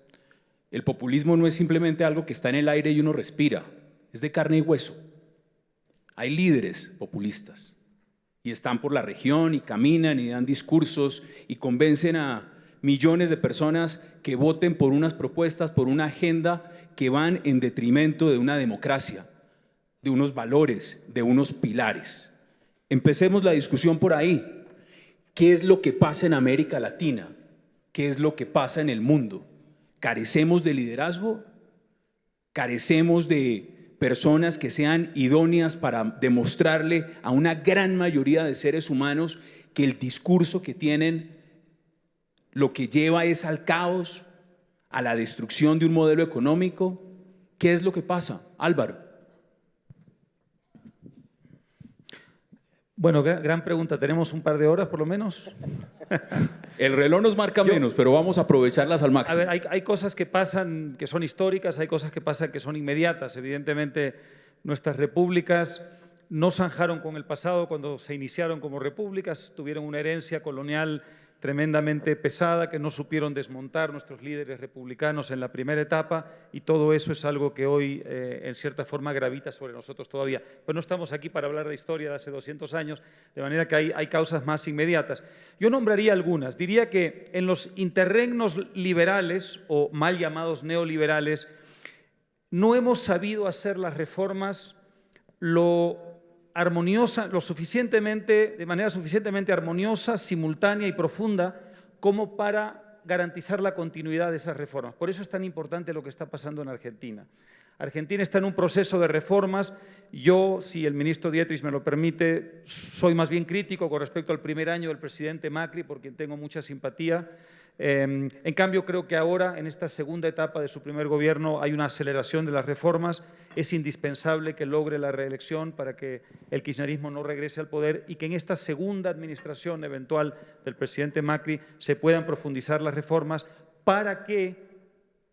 El populismo no es simplemente algo que está en el aire y uno respira, es de carne y hueso. Hay líderes populistas y están por la región y caminan y dan discursos y convencen a millones de personas que voten por unas propuestas, por una agenda que van en detrimento de una democracia, de unos valores, de unos pilares. Empecemos la discusión por ahí. ¿Qué es lo que pasa en América Latina? ¿Qué es lo que pasa en el mundo? ¿Carecemos de liderazgo? ¿Carecemos de personas que sean idóneas para demostrarle a una gran mayoría de seres humanos que el discurso que tienen lo que lleva es al caos, a la destrucción de un modelo económico? ¿Qué es lo que pasa? Álvaro.
Bueno, gran pregunta. ¿Tenemos un par de horas por lo menos?
El reloj nos marca menos, pero vamos a aprovecharlas al
A
máximo.
ver, hay cosas que pasan que son históricas, hay cosas que pasan que son inmediatas. Evidentemente, nuestras repúblicas no zanjaron con el pasado cuando se iniciaron como repúblicas, tuvieron una herencia colonial tremendamente pesada que no supieron desmontar nuestros líderes republicanos en la primera etapa, y todo eso es algo que hoy, en cierta forma, gravita sobre nosotros todavía. Pero no estamos aquí para hablar de historia de hace 200 años, de manera que hay causas más inmediatas. Yo nombraría algunas. Diría que en los interregnos liberales, o mal llamados neoliberales, no hemos sabido hacer las reformas de manera suficientemente armoniosa, simultánea y profunda como para garantizar la continuidad de esas reformas. Por eso es tan importante lo que está pasando en Argentina. Argentina está en un proceso de reformas. Yo, si el ministro Dietrich me lo permite, soy más bien crítico con respecto al primer año del presidente Macri, por quien tengo mucha simpatía. En cambio, creo que ahora, en esta segunda etapa de su primer gobierno, hay una aceleración de las reformas. Es indispensable que logre la reelección para que el kirchnerismo no regrese al poder y que en esta segunda administración eventual del presidente Macri se puedan profundizar las reformas para que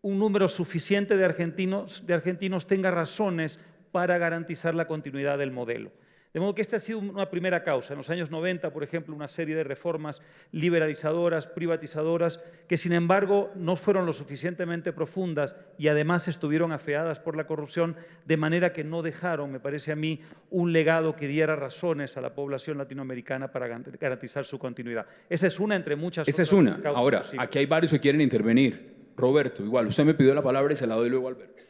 un número suficiente de argentinos tenga razones para garantizar la continuidad del modelo. De modo que esta ha sido una primera causa. En los años 90, por ejemplo, una serie de reformas liberalizadoras, privatizadoras, que sin embargo no fueron lo suficientemente profundas y además estuvieron afeadas por la corrupción, de manera que no dejaron, me parece a mí, un legado que diera razones a la población latinoamericana para garantizar su continuidad. Esa es una entre muchas otras.
Esa es una.
Causas
Ahora,
posibles.
aquí hay varios que quieren intervenir. Roberto, igual, usted me pidió la palabra y se la doy luego a Alberto.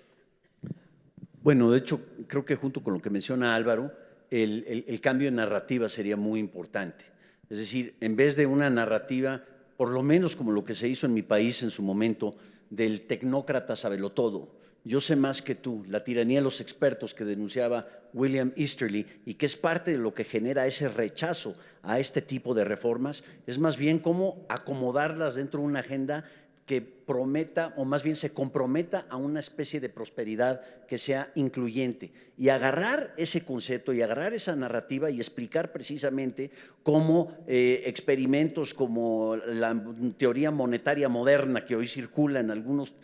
Bueno, de hecho, creo que junto con lo que menciona Álvaro, el cambio de narrativa sería muy importante. Es decir, en vez de una narrativa, por lo menos como lo que se hizo en mi país en su momento, del tecnócrata sabelotodo, yo sé más que tú, la tiranía de los expertos que denunciaba William Easterly y que es parte de lo que genera ese rechazo a este tipo de reformas, es más bien cómo acomodarlas dentro de una agenda que prometa, o más bien se comprometa a una especie de prosperidad que sea incluyente, y agarrar ese concepto y agarrar esa narrativa y explicar precisamente cómo experimentos como la teoría monetaria moderna que hoy circula en algunos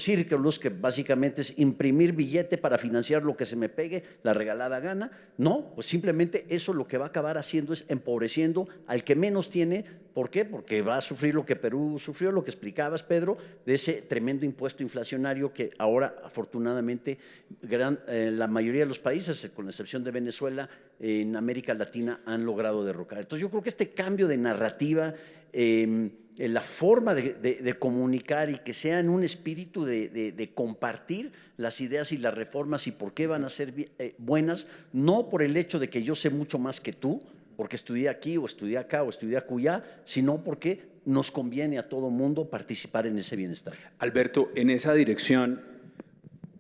círculos, que básicamente es imprimir billete para financiar lo que se me pegue la regalada gana. No, pues simplemente eso lo que va a acabar haciendo es empobreciendo al que menos tiene. ¿Por qué? Porque va a sufrir lo que Perú sufrió, lo que explicabas, Pedro, de ese tremendo impuesto inflacionario que ahora, afortunadamente, la mayoría de los países, con la excepción de Venezuela, en América Latina, han logrado derrocar. Entonces, yo creo que este cambio de narrativa, la forma de comunicar y que sea en un espíritu de compartir las ideas y las reformas y por qué van a ser buenas, no por el hecho de que yo sé mucho más que tú, porque estudié aquí o estudié acá o estudié acullá, sino porque nos conviene a todo mundo participar en ese bienestar.
Alberto, en esa dirección,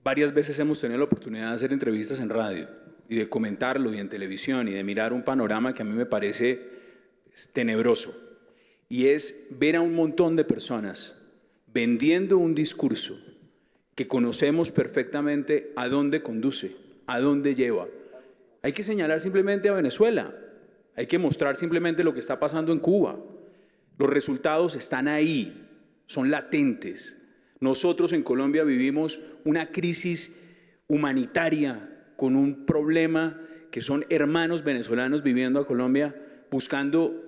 varias veces hemos tenido la oportunidad de hacer entrevistas en radio y de comentarlo y en televisión y de mirar un panorama que a mí me parece tenebroso. Y es ver a un montón de personas vendiendo un discurso que conocemos perfectamente a dónde conduce, a dónde lleva. Hay que señalar simplemente a Venezuela, hay que mostrar simplemente lo que está pasando en Cuba. Los resultados están ahí, son latentes. Nosotros en Colombia vivimos una crisis humanitaria con un problema que son hermanos venezolanos viviendo a Colombia buscando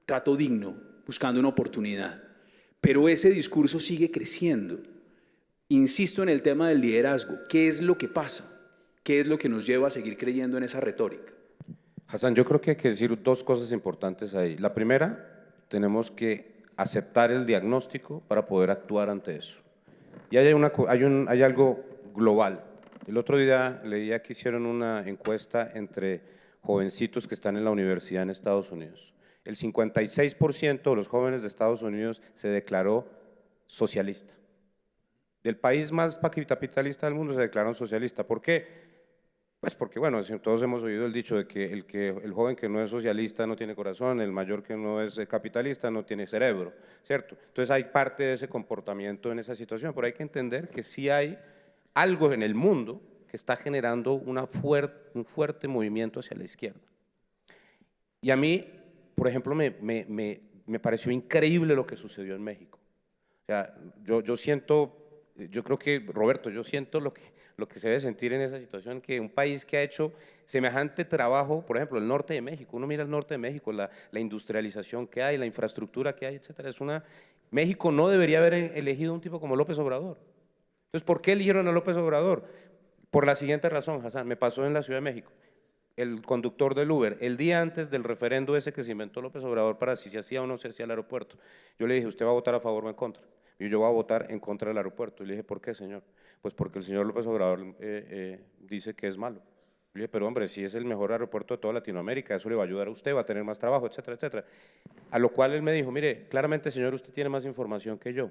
trato digno, buscando una oportunidad. Pero ese discurso sigue creciendo. Insisto en el tema del liderazgo. ¿Qué es lo que pasa? ¿Qué es lo que nos lleva a seguir creyendo en esa retórica?
Hassan, yo creo que hay que decir dos cosas importantes ahí. La primera, tenemos que aceptar el diagnóstico para poder actuar ante eso. Y hay algo global. El otro día leía que hicieron una encuesta entre jovencitos que están en la universidad en Estados Unidos. El 56% de los jóvenes de Estados Unidos se declaró socialista. Del país más capitalista del mundo se declararon socialista. ¿Por qué? Pues porque, bueno, todos hemos oído el dicho de que el joven que no es socialista no tiene corazón, el mayor que no es capitalista no tiene cerebro, ¿cierto? Entonces hay parte de ese comportamiento en esa situación, pero hay que entender que sí hay algo en el mundo que está generando un fuerte movimiento hacia la izquierda. Y a mí, por ejemplo, me pareció increíble lo que sucedió en México. O sea, yo creo que, Roberto, yo siento lo que se debe sentir en esa situación, que un país que ha hecho semejante trabajo, por ejemplo, el norte de México, uno mira el norte de México, la industrialización que hay, la infraestructura que hay, etcétera, México no debería haber elegido un tipo como López Obrador. Entonces, ¿por qué eligieron a López Obrador? Por la siguiente razón, Hassan, me pasó en la Ciudad de México. El conductor del Uber, el día antes del referendo ese que se inventó López Obrador para si se hacía o no se hacía el aeropuerto, yo le dije, ¿usted va a votar a favor o en contra? Y yo voy a votar en contra del aeropuerto. Y le dije, ¿por qué, señor? Pues porque el señor López Obrador dice que es malo. Le dije, pero hombre, si es el mejor aeropuerto de toda Latinoamérica, eso le va a ayudar a usted, va a tener más trabajo, etcétera, etcétera. A lo cual él me dijo, mire, claramente, señor, usted tiene más información que yo.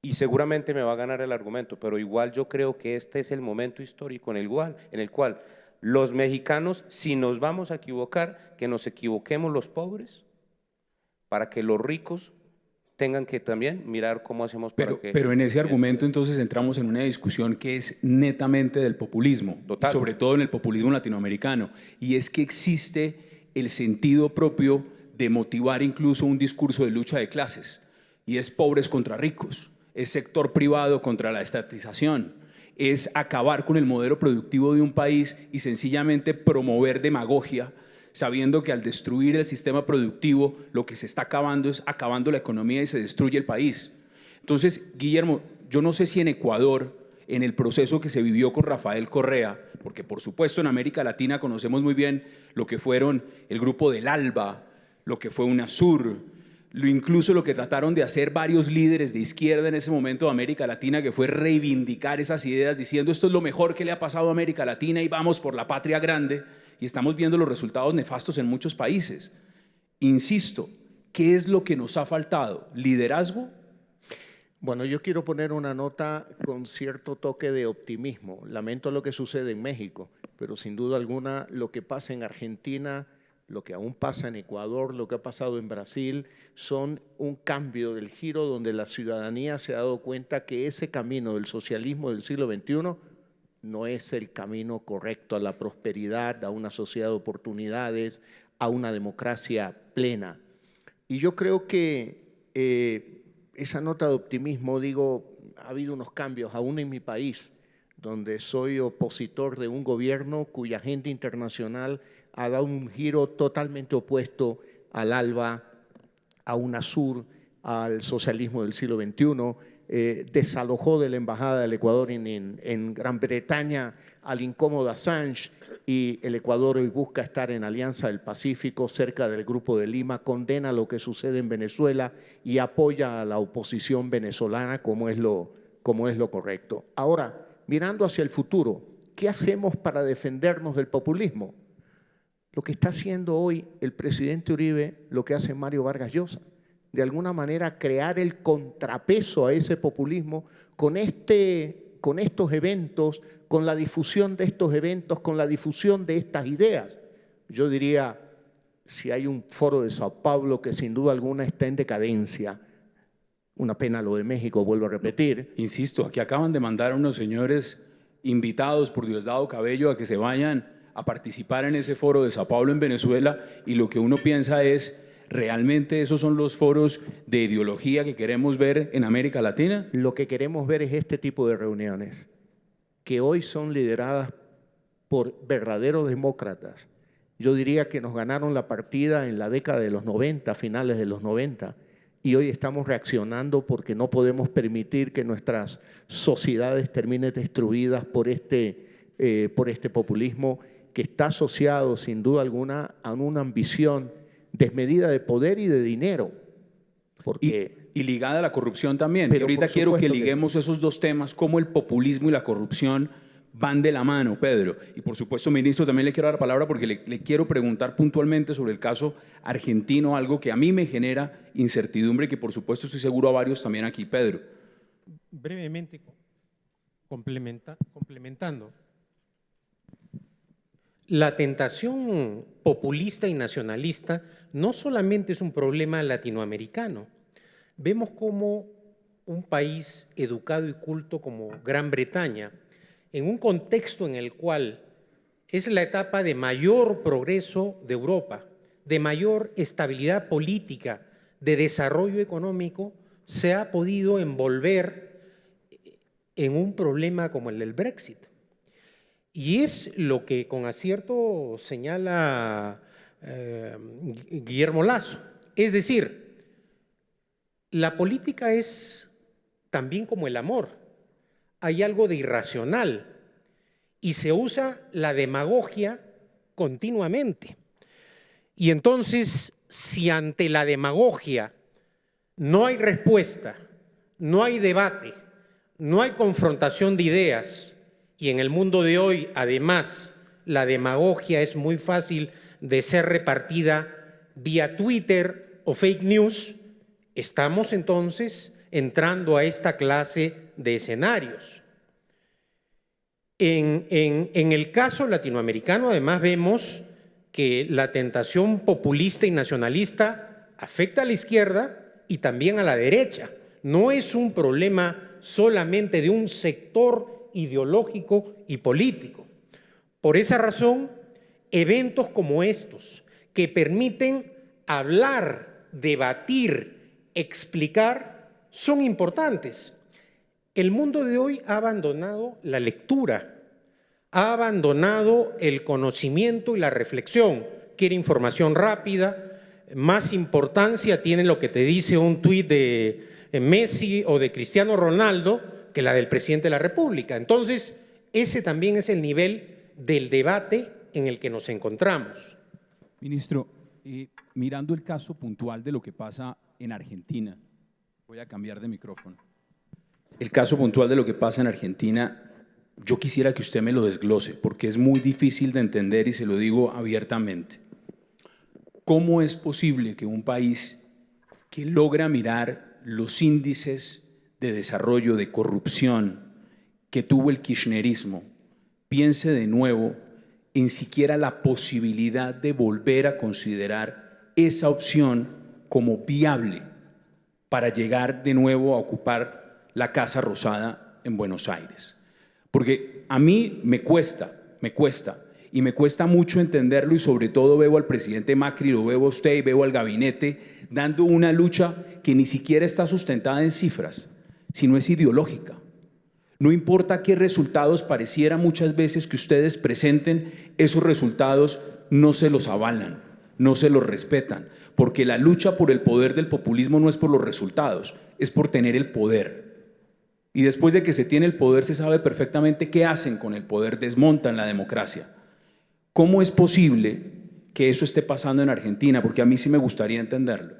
Y seguramente me va a ganar el argumento, pero igual yo creo que este es el momento histórico en el cual los mexicanos, si nos vamos a equivocar, que nos equivoquemos los pobres, para que los ricos tengan que también mirar cómo hacemos para que…
Pero en ese argumento entonces entramos en una discusión que es netamente del populismo,
Total.
Sobre todo en el populismo latinoamericano, y es que existe el sentido propio de motivar incluso un discurso de lucha de clases, y es pobres contra ricos, es sector privado contra la estatización, es acabar con el modelo productivo de un país y sencillamente promover demagogia, sabiendo que al destruir el sistema productivo lo que se está acabando es acabando la economía y se destruye el país. Entonces, Guillermo, yo no sé si en Ecuador, en el proceso que se vivió con Rafael Correa, porque por supuesto en América Latina conocemos muy bien lo que fueron el grupo del ALBA, lo que fue UNASUR, incluso lo que trataron de hacer varios líderes de izquierda en ese momento de América Latina, que fue reivindicar esas ideas diciendo esto es lo mejor que le ha pasado a América Latina y vamos por la patria grande, y estamos viendo los resultados nefastos en muchos países. Insisto, ¿qué es lo que nos ha faltado? ¿Liderazgo?
Bueno, yo quiero poner una nota con cierto toque de optimismo. Lamento lo que sucede en México, pero sin duda alguna lo que pasa en Argentina, lo que aún pasa en Ecuador, lo que ha pasado en Brasil, son un cambio del giro donde la ciudadanía se ha dado cuenta que ese camino del socialismo del siglo XXI no es el camino correcto a la prosperidad, a una sociedad de oportunidades, a una democracia plena. Y yo creo que esa nota de optimismo, ha habido unos cambios, aún en mi país, donde soy opositor de un gobierno cuya agenda internacional ha dado un giro totalmente opuesto al ALBA, a UNASUR, al socialismo del siglo XXI, desalojó de la Embajada del Ecuador en Gran Bretaña al incómodo Assange, y el Ecuador hoy busca estar en Alianza del Pacífico, cerca del Grupo de Lima, condena lo que sucede en Venezuela y apoya a la oposición venezolana como es lo correcto. Ahora, mirando hacia el futuro, ¿qué hacemos para defendernos del populismo? Lo que está haciendo hoy el presidente Uribe, lo que hace Mario Vargas Llosa, de alguna manera crear el contrapeso a ese populismo con estos eventos, con la difusión de estos eventos, con la difusión de estas ideas. Yo diría, si hay un foro de Sao Paulo que sin duda alguna está en decadencia, una pena lo de México, vuelvo a repetir.
Insisto, aquí acaban de mandar a unos señores invitados por Diosdado Cabello a que se vayan a participar en ese foro de Sao Paulo en Venezuela, y lo que uno piensa es, ¿realmente esos son los foros de ideología que queremos ver en América Latina?
Lo que queremos ver es este tipo de reuniones, que hoy son lideradas por verdaderos demócratas. Yo diría que nos ganaron la partida en la década de los 90, finales de los 90, y hoy estamos reaccionando porque no podemos permitir que nuestras sociedades terminen destruidas por este populismo que está asociado sin duda alguna a una ambición desmedida de poder y de dinero. Porque
Y ligada a la corrupción también.
Pero
Y ahorita
por
quiero que
supuesto que
liguemos esos dos temas, cómo el populismo y la corrupción van de la mano, Pedro. Y por supuesto, ministro, también le quiero dar la palabra porque le quiero preguntar puntualmente sobre el caso argentino, algo que a mí me genera incertidumbre y que por supuesto estoy seguro a varios también aquí, Pedro.
Brevemente, complementando. La tentación populista y nacionalista no solamente es un problema latinoamericano. Vemos cómo un país educado y culto como Gran Bretaña, en un contexto en el cual es la etapa de mayor progreso de Europa, de mayor estabilidad política, de desarrollo económico, se ha podido envolver en un problema como el del Brexit. Y es lo que con acierto señala Guillermo Lasso. Es decir, la política es también como el amor. Hay algo de irracional y se usa la demagogia continuamente. Y entonces, si ante la demagogia no hay respuesta, no hay debate, no hay confrontación de ideas, y en el mundo de hoy, además, la demagogia es muy fácil de ser repartida vía Twitter o fake news, estamos entonces entrando a esta clase de escenarios. En el caso latinoamericano, además, vemos que la tentación populista y nacionalista afecta a la izquierda y también a la derecha. No es un problema solamente de un sector ideológico y político. Por esa razón, eventos como estos, que permiten hablar, debatir, explicar, son importantes. El mundo de hoy ha abandonado la lectura, ha abandonado el conocimiento y la reflexión. Quiere información rápida, más importancia tiene lo que te dice un tuit de Messi o de Cristiano Ronaldo que la del presidente de la República. Entonces, ese también es el nivel del debate en el que nos encontramos.
Ministro, mirando el caso puntual de lo que pasa en Argentina, voy a cambiar de micrófono. El caso puntual de lo que pasa en Argentina, yo quisiera que usted me lo desglose, porque es muy difícil de entender y se lo digo abiertamente. ¿Cómo es posible que un país que logra mirar los índices de desarrollo, de corrupción que tuvo el kirchnerismo, piense de nuevo en siquiera la posibilidad de volver a considerar esa opción como viable para llegar de nuevo a ocupar la Casa Rosada en Buenos Aires? Porque a mí me cuesta mucho entenderlo, y sobre todo veo al presidente Macri, lo veo a usted y veo al gabinete dando una lucha que ni siquiera está sustentada en cifras, sino es ideológica. No importa qué resultados pareciera muchas veces que ustedes presenten, esos resultados no se los avalan, no se los respetan, porque la lucha por el poder del populismo no es por los resultados, es por tener el poder. Y después de que se tiene el poder, se sabe perfectamente qué hacen con el poder, desmontan la democracia. ¿Cómo es posible que eso esté pasando en Argentina? Porque a mí sí me gustaría entenderlo.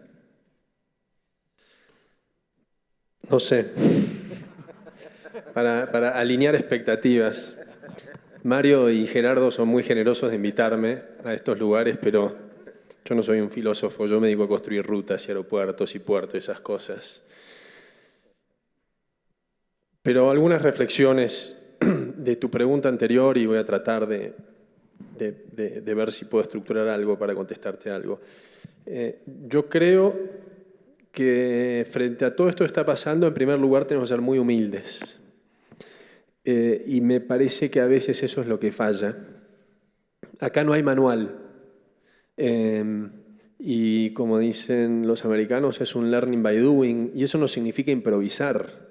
No sé. Para alinear expectativas. Mario y Gerardo son muy generosos de invitarme a estos lugares, pero yo no soy un filósofo, yo me dedico a construir rutas y aeropuertos y puertos y esas cosas. Pero algunas reflexiones de tu pregunta anterior, y voy a tratar de ver si puedo estructurar algo para contestarte algo. Yo creo que frente a todo esto que está pasando, en primer lugar tenemos que ser muy humildes. Y me parece que a veces eso es lo que falla. Acá no hay manual. Y como dicen los americanos, es un learning by doing, y eso no significa improvisar.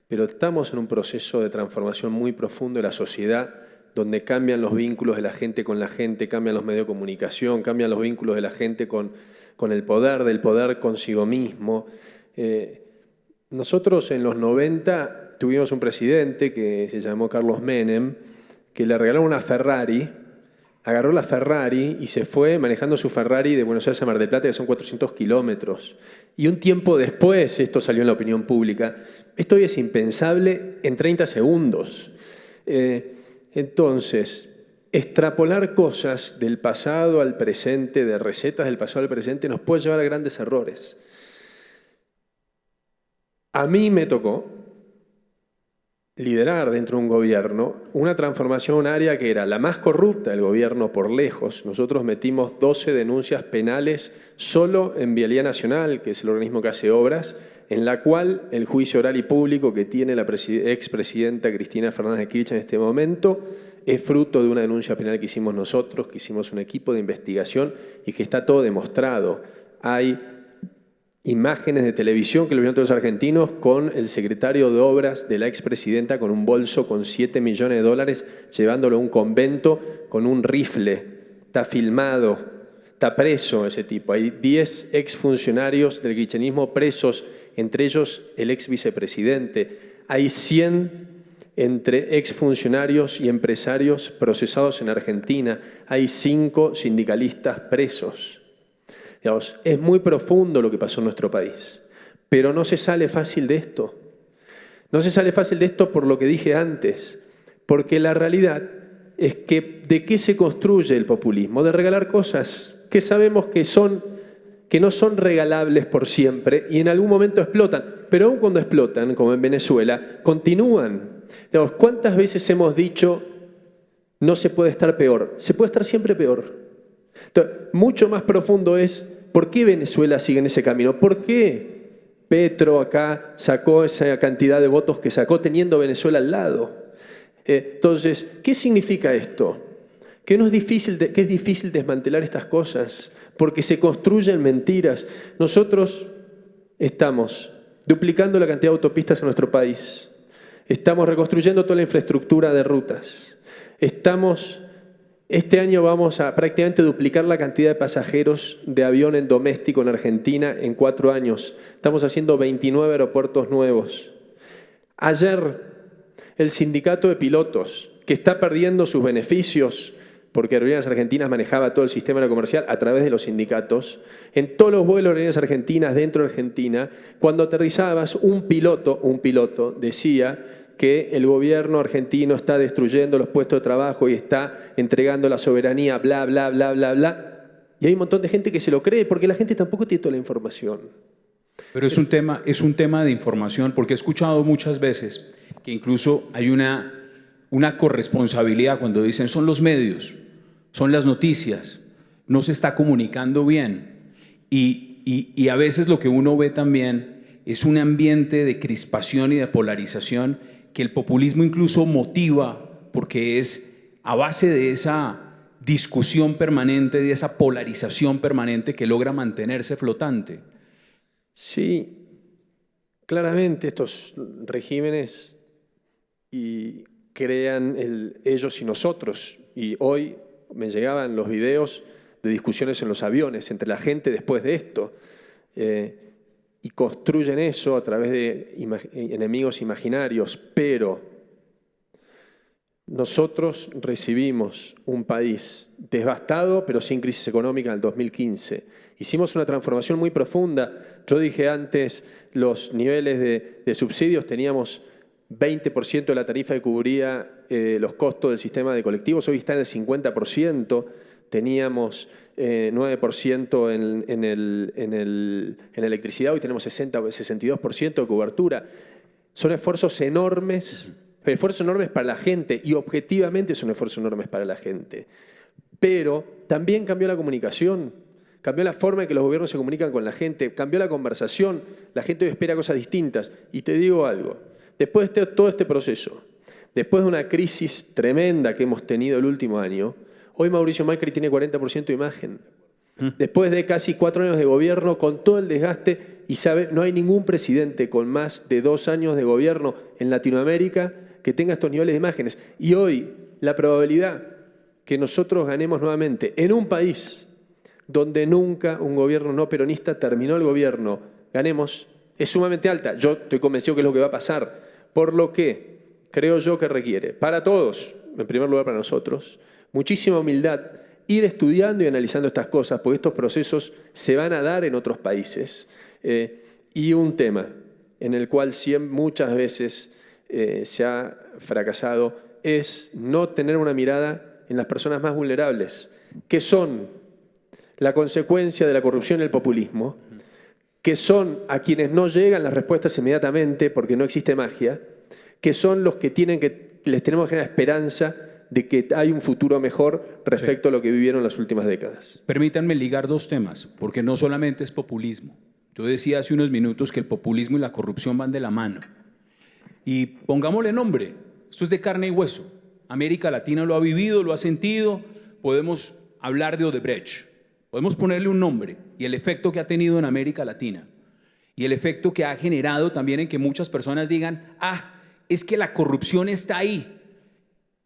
Pero estamos en un proceso de transformación muy profundo de la sociedad, donde cambian los vínculos de la gente con la gente, cambian los medios de comunicación, cambian los vínculos de la gente con el poder, del poder consigo mismo. Nosotros en los 90 tuvimos un presidente que se llamó Carlos Menem, que le regalaron una Ferrari, agarró la Ferrari y se fue manejando su Ferrari de Buenos Aires a Mar del Plata, que son 400 kilómetros. Y un tiempo después, esto salió en la opinión pública, esto hoy es impensable en 30 segundos. Entonces, extrapolar cosas del pasado al presente, de recetas del pasado al presente, nos puede llevar a grandes errores. A mí me tocó liderar dentro de un gobierno una transformación, un área que era la más corrupta del gobierno por lejos. Nosotros metimos 12 denuncias penales solo en Vialidad Nacional, que es el organismo que hace obras, en la cual el juicio oral y público que tiene la expresidenta Cristina Fernández de Kirchner en este momento es fruto de una denuncia penal que hicimos nosotros, que hicimos un equipo de investigación y que está todo demostrado. Hay imágenes de televisión que lo vieron todos los argentinos con el secretario de Obras de la expresidenta con un bolso con $7 millones llevándolo a un convento con un rifle. Está filmado, está preso ese tipo. Hay 10 exfuncionarios del kirchnerismo presos, entre ellos el ex vicepresidente. Hay 100 entre exfuncionarios y empresarios procesados en Argentina. Hay 5 sindicalistas presos. Digamos, es muy profundo lo que pasó en nuestro país, pero no se sale fácil de esto. No se sale fácil de esto por lo que dije antes, porque la realidad es que ¿de qué se construye el populismo? De regalar cosas que sabemos que no son regalables por siempre y en algún momento explotan, pero aun cuando explotan, como en Venezuela, continúan. Digamos, ¿cuántas veces hemos dicho no se puede estar peor? Se puede estar siempre peor. Entonces, mucho más profundo es ¿por qué Venezuela sigue en ese camino? ¿Por qué Petro acá sacó esa cantidad de votos que sacó teniendo Venezuela al lado? Entonces, ¿qué significa esto? Que es difícil desmantelar estas cosas porque se construyen mentiras. Nosotros estamos duplicando la cantidad de autopistas en nuestro país. Estamos reconstruyendo toda la infraestructura de rutas. Este año vamos a prácticamente duplicar la cantidad de pasajeros de avión en doméstico en Argentina en 4 años. Estamos haciendo 29 aeropuertos nuevos. Ayer, el sindicato de pilotos, que está perdiendo sus beneficios, porque Aerolíneas Argentinas manejaba todo el sistema aerocomercial a través de los sindicatos, en todos los vuelos de Aerolíneas Argentinas dentro de Argentina, cuando aterrizabas, un piloto decía que el gobierno argentino está destruyendo los puestos de trabajo y está entregando la soberanía, bla, bla, bla, bla, bla. Y hay un montón de gente que se lo cree porque la gente tampoco tiene toda la información.
Pero es un tema de información, porque he escuchado muchas veces que incluso hay una corresponsabilidad cuando dicen son los medios, son las noticias, no se está comunicando bien. Y a veces lo que uno ve también es un ambiente de crispación y de polarización que el populismo incluso motiva, porque es a base de esa discusión permanente, de esa polarización permanente que logra mantenerse flotante.
Sí, claramente estos regímenes crean el ellos y nosotros. Y hoy me llegaban los videos de discusiones en los aviones entre la gente después de esto. Y construyen eso a través de enemigos imaginarios, pero nosotros recibimos un país devastado, pero sin crisis económica en el 2015. Hicimos una transformación muy profunda. Yo dije antes, los niveles de subsidios, teníamos 20% de la tarifa que cubría los costos del sistema de colectivos, hoy está en el 50%. Teníamos 9% en electricidad, hoy tenemos 62% de cobertura. Son esfuerzos enormes para la gente y objetivamente son esfuerzos enormes para la gente. Pero también cambió la comunicación, cambió la forma en que los gobiernos se comunican con la gente, cambió la conversación, la gente hoy espera cosas distintas. Y te digo algo, después de todo este proceso, después de una crisis tremenda que hemos tenido el último año, hoy Mauricio Macri tiene 40% de imagen. Después de casi 4 años de gobierno, con todo el desgaste, y no hay ningún presidente con más de 2 años de gobierno en Latinoamérica que tenga estos niveles de imágenes. Y hoy la probabilidad que nosotros ganemos nuevamente en un país donde nunca un gobierno no peronista terminó el gobierno, ganemos, es sumamente alta. Yo estoy convencido que es lo que va a pasar, por lo que creo yo que requiere, para todos, en primer lugar para nosotros, muchísima humildad, ir estudiando y analizando estas cosas, porque estos procesos se van a dar en otros países. Y un tema en el cual muchas veces se ha fracasado es no tener una mirada en las personas más vulnerables, que son la consecuencia de la corrupción y el populismo, que son a quienes no llegan las respuestas inmediatamente porque no existe magia, que son los que les tenemos que generar esperanza de que hay un futuro mejor respecto a lo que vivieron las últimas décadas.
Permítanme ligar 2 temas, porque no solamente es populismo. Yo decía hace unos minutos que el populismo y la corrupción van de la mano. Y pongámosle nombre, esto es de carne y hueso. América Latina lo ha vivido, lo ha sentido, podemos hablar de Odebrecht, podemos ponerle un nombre y el efecto que ha tenido en América Latina y el efecto que ha generado también en que muchas personas digan, es que la corrupción está ahí.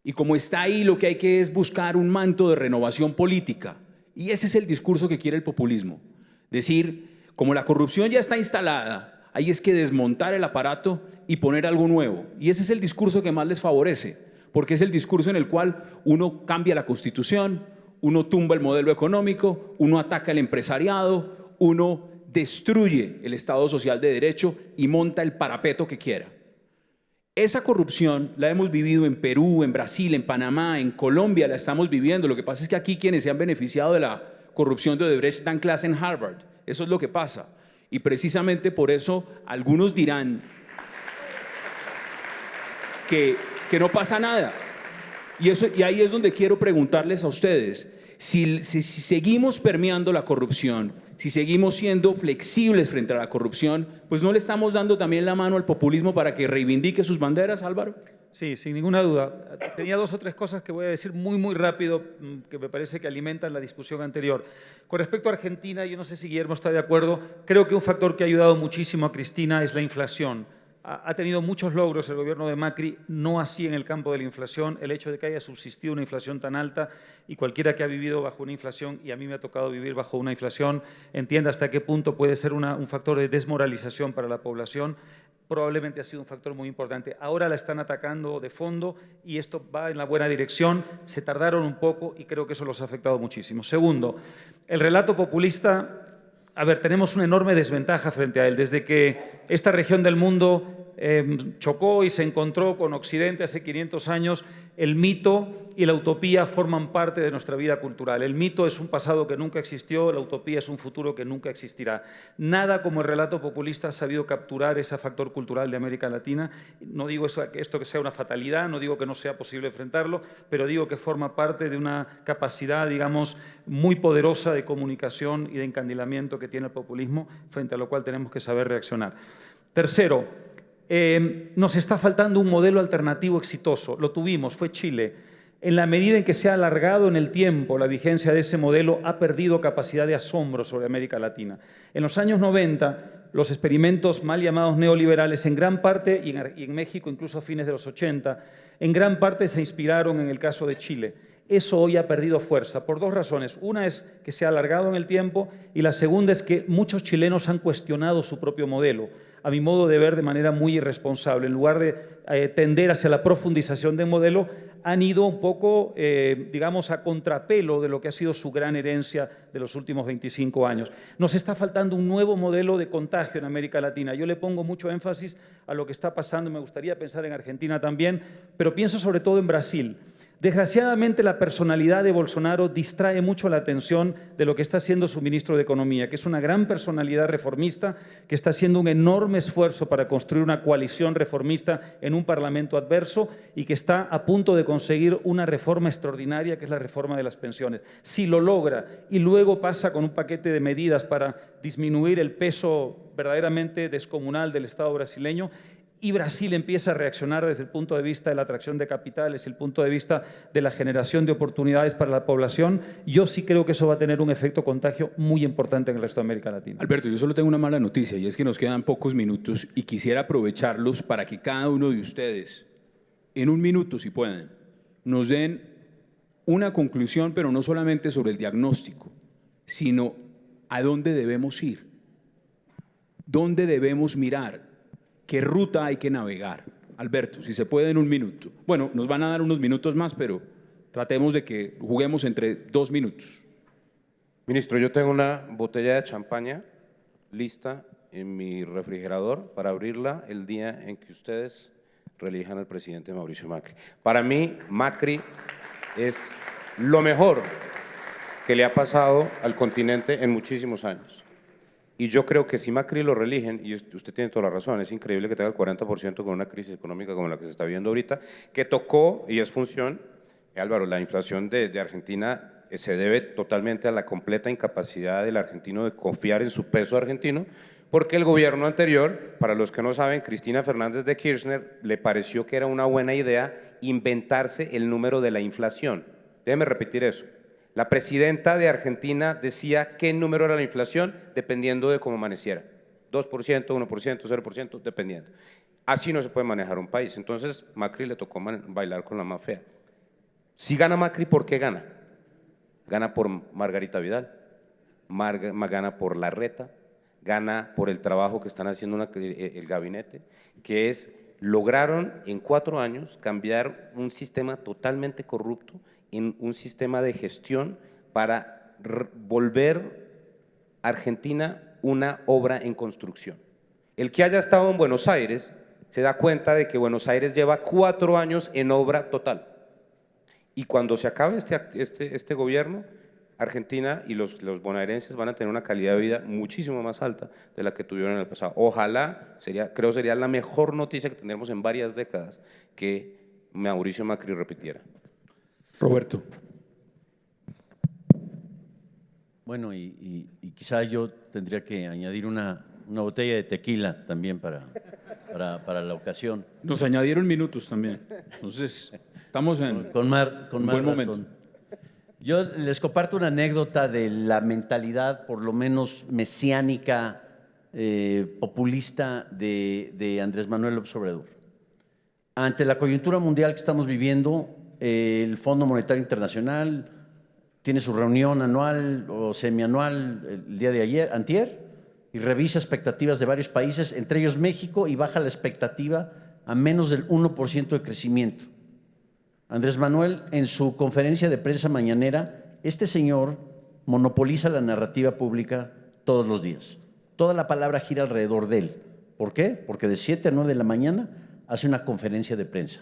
Y como está ahí, lo que hay que es buscar un manto de renovación política. Y ese es el discurso que quiere el populismo. Decir, como la corrupción ya está instalada, hay es que desmontar el aparato y poner algo nuevo. Y ese es el discurso que más les favorece, porque es el discurso en el cual uno cambia la Constitución, uno tumba el modelo económico, uno ataca el empresariado, uno destruye el Estado social de derecho y monta el parapeto que quiera. Esa corrupción la hemos vivido en Perú, en Brasil, en Panamá, en Colombia la estamos viviendo. Lo que pasa es que aquí quienes se han beneficiado de la corrupción de Odebrecht dan clase en Harvard. Eso es lo que pasa. Y precisamente por eso algunos dirán que no pasa nada. Y ahí es donde quiero preguntarles a ustedes, si seguimos permeando la corrupción, si seguimos siendo flexibles frente a la corrupción, pues ¿no le estamos dando también la mano al populismo para que reivindique sus banderas, Álvaro?
Sí, sin ninguna duda. Tenía 2 o 3 cosas que voy a decir muy rápido que me parece que alimentan la discusión anterior. Con respecto a Argentina, yo no sé si Guillermo está de acuerdo, creo que un factor que ha ayudado muchísimo a Cristina es la inflación. Ha tenido muchos logros el gobierno de Macri, no así en el campo de la inflación, el hecho de que haya subsistido una inflación tan alta y cualquiera que ha vivido bajo una inflación, y a mí me ha tocado vivir bajo una inflación, entienda hasta qué punto puede ser un factor de desmoralización para la población, probablemente ha sido un factor muy importante. Ahora la están atacando de fondo y esto va en la buena dirección, se tardaron un poco y creo que eso los ha afectado muchísimo. Segundo, el relato populista. A ver, tenemos una enorme desventaja frente a él. Desde que esta región del mundo chocó y se encontró con Occidente hace 500 años, el mito y la utopía forman parte de nuestra vida cultural. El mito es un pasado que nunca existió, la utopía es un futuro que nunca existirá. Nada como el relato populista ha sabido capturar ese factor cultural de América Latina. No digo esto que sea una fatalidad, no digo que no sea posible enfrentarlo, pero digo que forma parte de una capacidad, digamos, muy poderosa de comunicación y de encandilamiento que tiene el populismo, frente a lo cual tenemos que saber reaccionar. Tercero, nos está faltando un modelo alternativo exitoso. Lo tuvimos, fue Chile. En la medida en que se ha alargado en el tiempo la vigencia de ese modelo, ha perdido capacidad de asombro sobre América Latina. En los años 90, los experimentos mal llamados neoliberales, en gran parte, y en México incluso a fines de los 80, en gran parte se inspiraron en el caso de Chile. Eso hoy ha perdido fuerza por 2 razones. Una es que se ha alargado en el tiempo y la segunda es que muchos chilenos han cuestionado su propio modelo, a mi modo de ver, de manera muy irresponsable. En lugar de tender hacia la profundización del modelo, han ido un poco, digamos, a contrapelo de lo que ha sido su gran herencia de los últimos 25 años. Nos está faltando un nuevo modelo de contagio en América Latina. Yo le pongo mucho énfasis a lo que está pasando, me gustaría pensar en Argentina también, pero pienso sobre todo en Brasil. Desgraciadamente, la personalidad de Bolsonaro distrae mucho la atención de lo que está haciendo su ministro de Economía, que es una gran personalidad reformista, que está haciendo un enorme esfuerzo para construir una coalición reformista en un parlamento adverso y que está a punto de conseguir una reforma extraordinaria, que es la reforma de las pensiones. Si lo logra y luego pasa con un paquete de medidas para disminuir el peso verdaderamente descomunal del Estado brasileño, y Brasil empieza a reaccionar desde el punto de vista de la atracción de capitales y el punto de vista de la generación de oportunidades para la población, yo sí creo que eso va a tener un efecto contagio muy importante en el resto de América Latina.
Alberto, yo solo tengo una mala noticia y es que nos quedan pocos minutos y quisiera aprovecharlos para que cada uno de ustedes, en un minuto si pueden, nos den una conclusión, pero no solamente sobre el diagnóstico, sino a dónde debemos ir, dónde debemos mirar. ¿Qué ruta hay que navegar? Alberto, si se puede en un minuto. Bueno, nos van a dar unos minutos más, pero tratemos de que juguemos entre 2 minutos.
Ministro, yo tengo una botella de champaña lista en mi refrigerador para abrirla el día en que ustedes reelijan al presidente Mauricio Macri. Para mí, Macri es lo mejor que le ha pasado al continente en muchísimos años. Y yo creo que si Macri lo reeligen, y usted tiene toda la razón, es increíble que tenga el 40% con una crisis económica como la que se está viendo ahorita, que tocó, y es función, Álvaro, la inflación de Argentina se debe totalmente a la completa incapacidad del argentino de confiar en su peso argentino, porque el gobierno anterior, para los que no saben, Cristina Fernández de Kirchner, le pareció que era una buena idea inventarse el número de la inflación. Déjeme repetir eso. La presidenta de Argentina decía qué número era la inflación dependiendo de cómo amaneciera. 2%, 1%, 0%, dependiendo. Así no se puede manejar un país. Entonces, Macri le tocó bailar con la más fea. Si gana Macri, ¿por qué gana? Gana por Margarita Vidal, gana por Larreta, gana por el trabajo que están haciendo el gabinete, que es, lograron en 4 años cambiar un sistema totalmente corrupto en un sistema de gestión para volver a Argentina una obra en construcción. El que haya estado en Buenos Aires se da cuenta de que Buenos Aires lleva 4 años en obra total. Y cuando se acabe este gobierno, Argentina y los bonaerenses van a tener una calidad de vida muchísimo más alta de la que tuvieron en el pasado. Ojalá, creo sería la mejor noticia que tendremos en varias décadas que Mauricio Macri repitiera.
Roberto.
Bueno, y quizá yo tendría que añadir una botella de tequila también para la ocasión.
Nos añadieron minutos también, entonces estamos en
con más
buen
razón.
momento.
Yo les comparto una anécdota de la mentalidad, por lo menos mesiánica, populista de Andrés Manuel López Obrador. Ante la coyuntura mundial que estamos viviendo, el Fondo Monetario Internacional tiene su reunión anual o semianual el día de antier, y revisa expectativas de varios países, entre ellos México, y baja la expectativa a menos del 1% de crecimiento. Andrés Manuel, en su conferencia de prensa mañanera, este señor monopoliza la narrativa pública todos los días. Toda la palabra gira alrededor de él. ¿Por qué? Porque de 7 a 9 de la mañana hace una conferencia de prensa.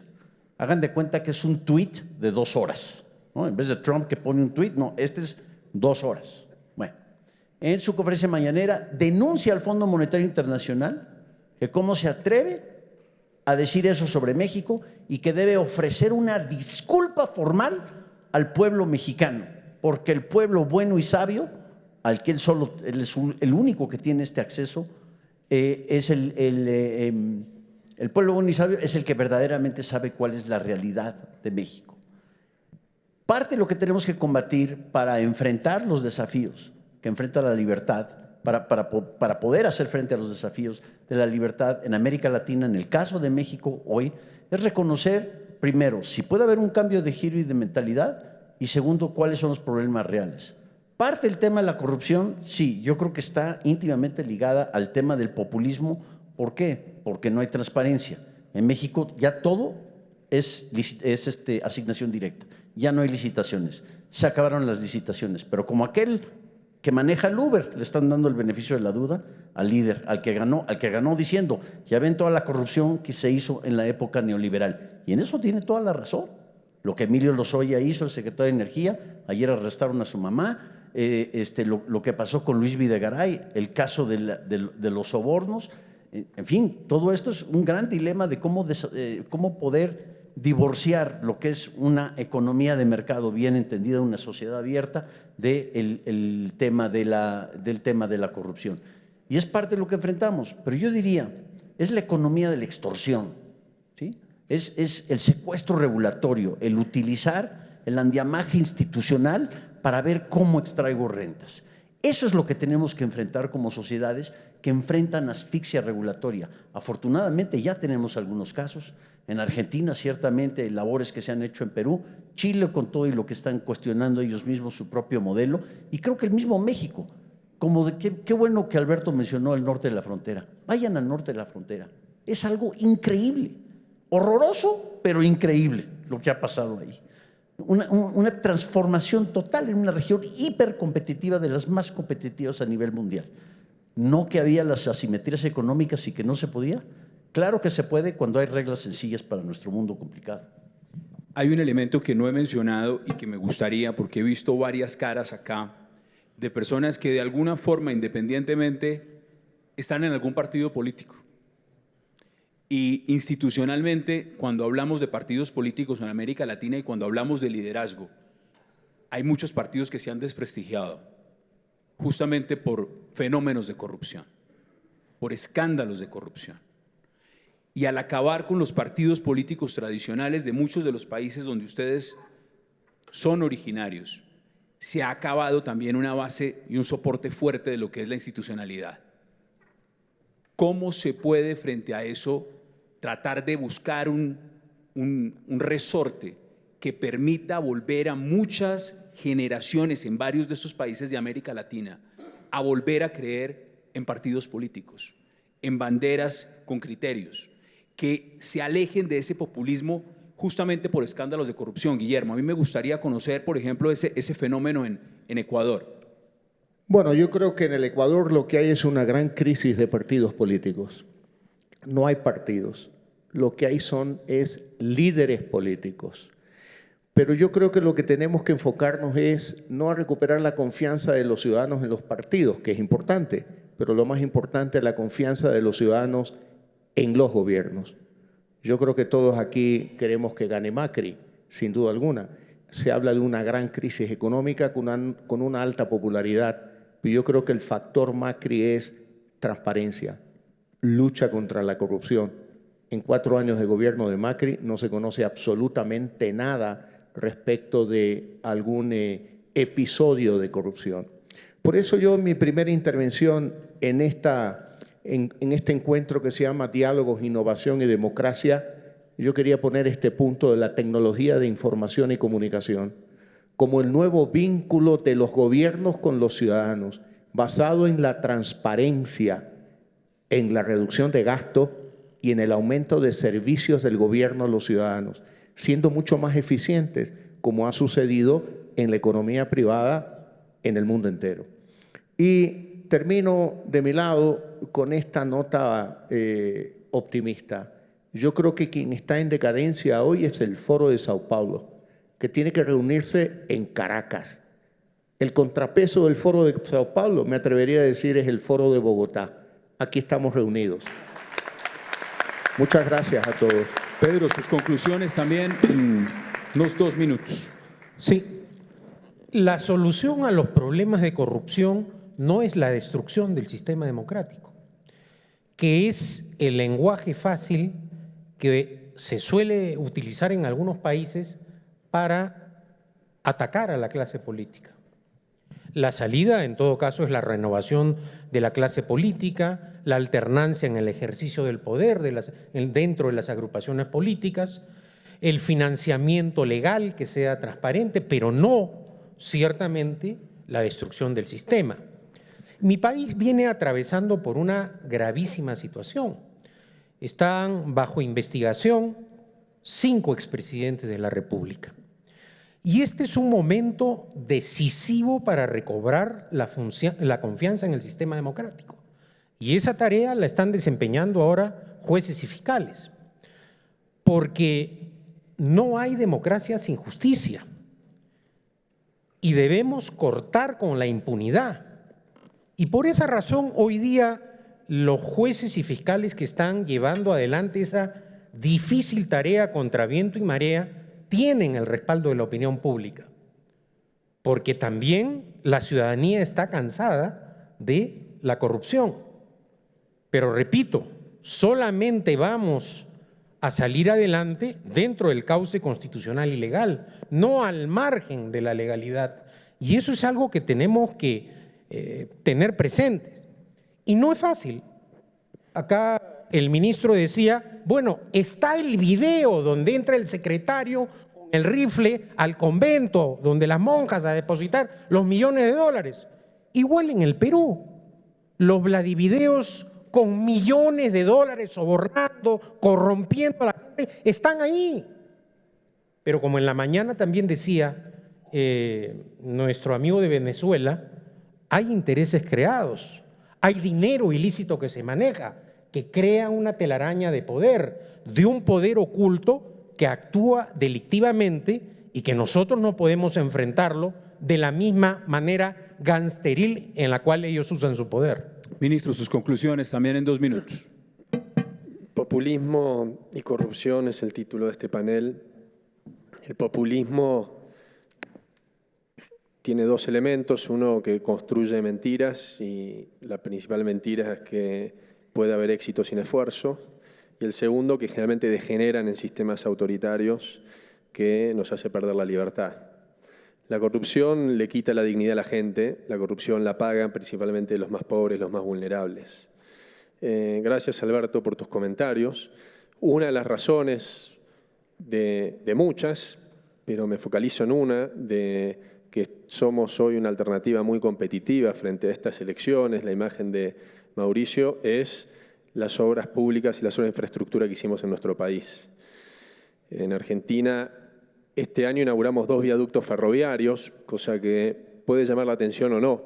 Hagan de cuenta que es un tuit de 2 horas, ¿no? En vez de Trump que pone un tuit, no, este es 2 horas. Bueno, en su conferencia mañanera denuncia al Fondo Monetario Internacional que cómo se atreve a decir eso sobre México y que debe ofrecer una disculpa formal al pueblo mexicano, porque el pueblo bueno y sabio, al que él es el único que tiene este acceso, es el pueblo bueno y sabio es el que verdaderamente sabe cuál es la realidad de México. Parte de lo que tenemos que combatir para enfrentar los desafíos que enfrenta la libertad, para poder hacer frente a los desafíos de la libertad en América Latina, en el caso de México hoy, es reconocer, primero, si puede haber un cambio de giro y de mentalidad, y segundo, cuáles son los problemas reales. Parte del tema de la corrupción, sí, yo creo que está íntimamente ligada al tema del populismo. ¿Por qué? Porque no hay transparencia. En México ya todo es asignación directa, ya no hay licitaciones, se acabaron las licitaciones, pero como aquel que maneja el Uber, le están dando el beneficio de la duda al líder, al que ganó diciendo, ya ven toda la corrupción que se hizo en la época neoliberal. Y en eso tiene toda la razón. Lo que Emilio Lozoya hizo, el secretario de Energía, ayer arrestaron a su mamá, lo que pasó con Luis Videgaray, el caso de los sobornos, en fin, todo esto es un gran dilema de cómo poder divorciar lo que es una economía de mercado bien entendida, una sociedad abierta, del tema de la corrupción. Y es parte de lo que enfrentamos, pero yo diría, es la economía de la extorsión, ¿sí? Es el secuestro regulatorio, el utilizar el andamiaje institucional para ver cómo extraigo rentas. Eso es lo que tenemos que enfrentar como sociedades que enfrentan asfixia regulatoria. Afortunadamente ya tenemos algunos casos. En Argentina ciertamente labores que se han hecho en Perú, Chile con todo y lo que están cuestionando ellos mismos su propio modelo, y creo que el mismo México. Qué bueno que Alberto mencionó el norte de la frontera. Vayan al norte de la frontera. Es algo increíble, horroroso, pero increíble lo que ha pasado ahí. Una transformación total en una región hipercompetitiva, de las más competitivas a nivel mundial. No que había las asimetrías económicas y que no se podía. Claro que se puede cuando hay reglas sencillas para nuestro mundo complicado.
Hay un elemento que no he mencionado y que me gustaría, porque he visto varias caras acá de personas que de alguna forma, independientemente, están en algún partido político. Y institucionalmente, cuando hablamos de partidos políticos en América Latina y cuando hablamos de liderazgo, hay muchos partidos que se han desprestigiado justamente por fenómenos de corrupción, por escándalos de corrupción. Y al acabar con los partidos políticos tradicionales de muchos de los países donde ustedes son originarios, se ha acabado también una base y un soporte fuerte de lo que es la institucionalidad. ¿Cómo se puede frente a eso tratar de buscar un resorte que permita volver a muchas generaciones en varios de esos países de América Latina a volver a creer en partidos políticos, en banderas con criterios, que se alejen de ese populismo justamente por escándalos de corrupción? Guillermo, a mí me gustaría conocer, por ejemplo, ese fenómeno en Ecuador.
Bueno, yo creo que en el Ecuador lo que hay es una gran crisis de partidos políticos. No hay partidos, lo que hay es líderes políticos. Pero yo creo que lo que tenemos que enfocarnos es no a recuperar la confianza de los ciudadanos en los partidos, que es importante, pero lo más importante es la confianza de los ciudadanos en los gobiernos. Yo creo que todos aquí queremos que gane Macri, sin duda alguna. Se habla de una gran crisis económica con una alta popularidad, pero yo creo que el factor Macri es transparencia, lucha contra la corrupción. En 4 años de gobierno de Macri no se conoce absolutamente nada respecto de algún episodio de corrupción. Por eso yo en mi primera intervención en este encuentro que se llama Diálogos, Innovación y Democracia, yo quería poner este punto de la tecnología de información y comunicación como el nuevo vínculo de los gobiernos con los ciudadanos, basado en la transparencia, en la reducción de gasto y en el aumento de servicios del gobierno a los ciudadanos, siendo mucho más eficientes, como ha sucedido en la economía privada en el mundo entero. Y termino de mi lado con esta nota optimista. Yo creo que quien está en decadencia hoy es el Foro de Sao Paulo, que tiene que reunirse en Caracas. El contrapeso del Foro de Sao Paulo, me atrevería a decir, es el Foro de Bogotá. Aquí estamos reunidos. Muchas gracias a todos.
Pedro, sus conclusiones también en unos 2 minutos.
Sí, la solución a los problemas de corrupción no es la destrucción del sistema democrático, que es el lenguaje fácil que se suele utilizar en algunos países para atacar a la clase política. La salida, en todo caso, es la renovación de la clase política, la alternancia en el ejercicio del poder dentro de las agrupaciones políticas, el financiamiento legal que sea transparente, pero no, ciertamente, la destrucción del sistema. Mi país viene atravesando por una gravísima situación. Están bajo investigación 5 expresidentes de la República. Y este es un momento decisivo para recobrar la confianza en el sistema democrático. Y esa tarea la están desempeñando ahora jueces y fiscales. Porque no hay democracia sin justicia y debemos cortar con la impunidad. Y por esa razón hoy día los jueces y fiscales que están llevando adelante esa difícil tarea contra viento y marea tienen el respaldo de la opinión pública, porque también la ciudadanía está cansada de la corrupción. Pero repito, solamente vamos a salir adelante dentro del cauce constitucional y legal, no al margen de la legalidad. Y eso es algo que tenemos que tener presente. Y no es fácil. Acá el ministro decía, bueno, está el video donde entra el secretario con el rifle al convento, donde las monjas a depositar los millones de dólares. Igual en el Perú, los Vladivideos con millones de dólares sobornando, corrompiendo a la gente, están ahí. Pero como en la mañana también decía nuestro amigo de Venezuela, hay intereses creados, hay dinero ilícito que se maneja, que crea una telaraña de poder, de un poder oculto que actúa delictivamente y que nosotros no podemos enfrentarlo de la misma manera gangsteril en la cual ellos usan su poder.
Ministro, sus conclusiones también en 2 minutos.
Populismo y corrupción es el título de este panel. El populismo tiene 2 elementos, uno que construye mentiras y la principal mentira es que puede haber éxito sin esfuerzo, y el segundo que generalmente degeneran en sistemas autoritarios que nos hace perder la libertad. La corrupción le quita la dignidad a la gente, la corrupción la pagan principalmente los más pobres, los más vulnerables. Gracias, Alberto, por tus comentarios. Una de las razones de muchas, pero me focalizo en una, de que somos hoy una alternativa muy competitiva frente a estas elecciones, la imagen de Mauricio, es las obras públicas y las obras de infraestructura que hicimos en nuestro país. En Argentina, este año inauguramos 2 viaductos ferroviarios, cosa que puede llamar la atención o no.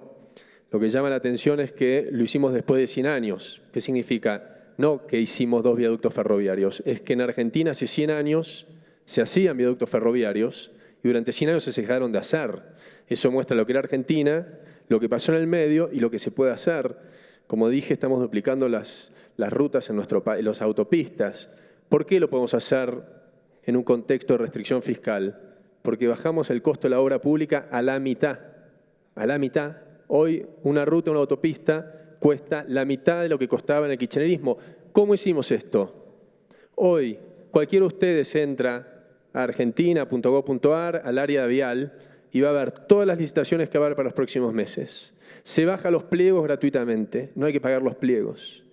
Lo que llama la atención es que lo hicimos después de 100 años. ¿Qué significa? No que hicimos 2 viaductos ferroviarios, es que en Argentina hace 100 años se hacían viaductos ferroviarios y durante 100 años se dejaron de hacer. Eso muestra lo que era Argentina, lo que pasó en el medio y lo que se puede hacer. Como dije, estamos duplicando las rutas en nuestro país, las autopistas. ¿Por qué lo podemos hacer en un contexto de restricción fiscal? Porque bajamos el costo de la obra pública a la mitad. A la mitad. Hoy una ruta, una autopista, cuesta la mitad de lo que costaba en el kirchnerismo. ¿Cómo hicimos esto? Hoy, cualquiera de ustedes entra a argentina.gov.ar, al área vial, y va a ver todas las licitaciones que va a haber para los próximos meses. Se baja los pliegos gratuitamente, no hay que pagar los pliegos.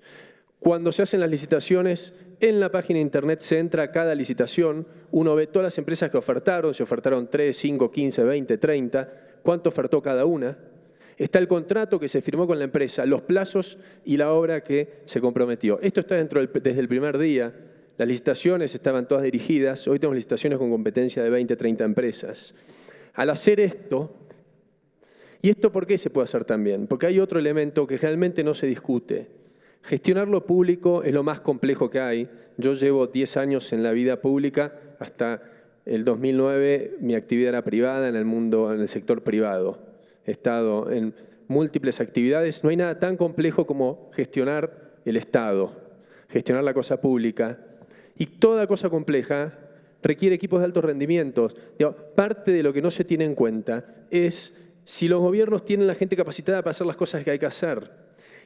Cuando se hacen las licitaciones, en la página de internet se entra a cada licitación, uno ve todas las empresas que ofertaron, se ofertaron 3, 5, 15, 20, 30, cuánto ofertó cada una. Está el contrato que se firmó con la empresa, los plazos y la obra que se comprometió. Esto está desde el primer día. Las licitaciones estaban todas dirigidas. Hoy tenemos licitaciones con competencia de 20, 30 empresas. Al hacer esto, ¿y esto por qué se puede hacer también? Porque hay otro elemento que generalmente no se discute. Gestionar lo público es lo más complejo que hay. Yo llevo 10 años en la vida pública, hasta el 2009 mi actividad era privada en el sector privado. He estado en múltiples actividades. No hay nada tan complejo como gestionar el Estado, gestionar la cosa pública. Y toda cosa compleja requiere equipos de alto rendimiento. Parte de lo que no se tiene en cuenta es si los gobiernos tienen la gente capacitada para hacer las cosas que hay que hacer.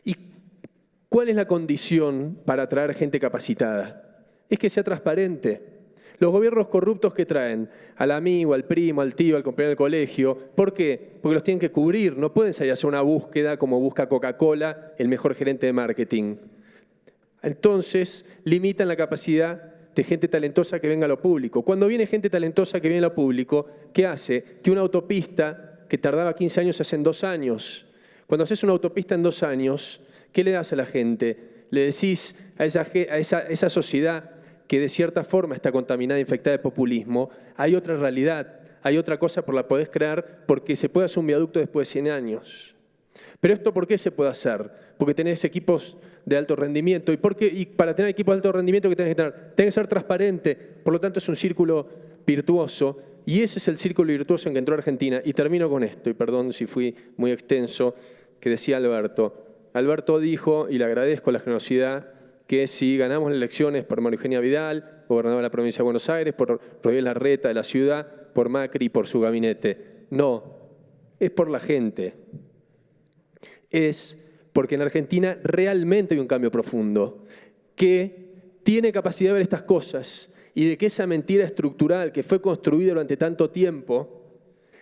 ¿Y cuál es la condición para atraer gente capacitada? Es que sea transparente. Los gobiernos corruptos que traen al amigo, al primo, al tío, al compañero del colegio, ¿por qué? Porque los tienen que cubrir, no pueden salir a hacer una búsqueda como busca Coca-Cola, el mejor gerente de marketing. Entonces, limitan la capacidad de gente talentosa que venga a lo público. Cuando viene gente talentosa que viene a lo público, ¿qué hace? Que una autopista que tardaba 15 años se hace en 2 años. Cuando haces una autopista en 2 años, ¿qué le das a la gente? Le decís a esa sociedad que de cierta forma está contaminada, infectada de populismo, hay otra realidad, hay otra cosa por la que podés crear porque se puede hacer un viaducto después de 100 años. Pero ¿esto por qué se puede hacer? Porque tenés equipos de alto rendimiento. ¿Y para tener equipos de alto rendimiento qué tenés que tener? Tenés que ser transparente. Por lo tanto, es un círculo virtuoso. Y ese es el círculo virtuoso en que entró Argentina. Y termino con esto, y perdón si fui muy extenso, que decía Alberto. Alberto dijo, y le agradezco la generosidad, que si ganamos las elecciones por María Eugenia Vidal, gobernador de la provincia de Buenos Aires, por Rodríguez Larreta de la ciudad, por Macri y por su gabinete. No, es por la gente. Es porque en Argentina realmente hay un cambio profundo, que tiene capacidad de ver estas cosas y de que esa mentira estructural que fue construida durante tanto tiempo,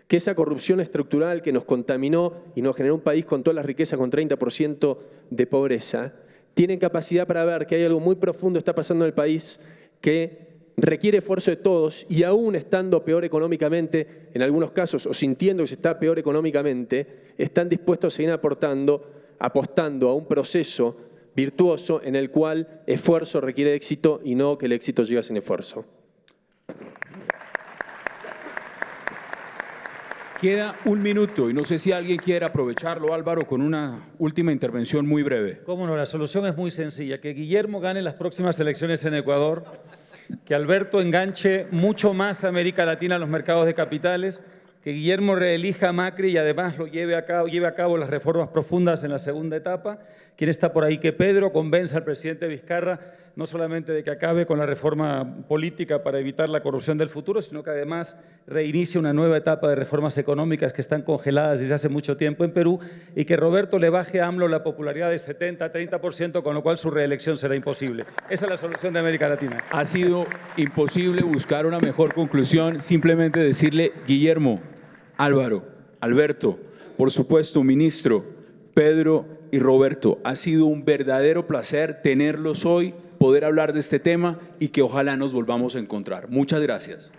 que esa corrupción estructural que nos contaminó y nos generó un país con toda la riqueza con 30% de pobreza, tienen capacidad para ver que hay algo muy profundo que está pasando en el país que requiere esfuerzo de todos y aún estando peor económicamente, en algunos casos, o sintiendo que se está peor económicamente, están dispuestos a seguir apostando a un proceso virtuoso en el cual esfuerzo requiere éxito y no que el éxito llega sin esfuerzo.
Queda un minuto y no sé si alguien quiere aprovecharlo, Álvaro, con una última intervención muy breve.
Cómo no, la solución es muy sencilla, que Guillermo gane las próximas elecciones en Ecuador, que Alberto enganche mucho más a América Latina a los mercados de capitales, que Guillermo reelija a Macri y además lleve a cabo las reformas profundas en la segunda etapa. ¿Quién está por ahí? Que Pedro convenza al presidente Vizcarra no solamente de que acabe con la reforma política para evitar la corrupción del futuro, sino que además reinicie una nueva etapa de reformas económicas que están congeladas desde hace mucho tiempo en Perú y que Roberto le baje a AMLO la popularidad de 70-30%, con lo cual su reelección será imposible. Esa es la solución de América Latina.
Ha sido imposible buscar una mejor conclusión, simplemente decirle, Guillermo, Álvaro, Alberto, por supuesto, ministro, Pedro y Roberto, ha sido un verdadero placer tenerlos hoy, poder hablar de este tema y que ojalá nos volvamos a encontrar. Muchas gracias.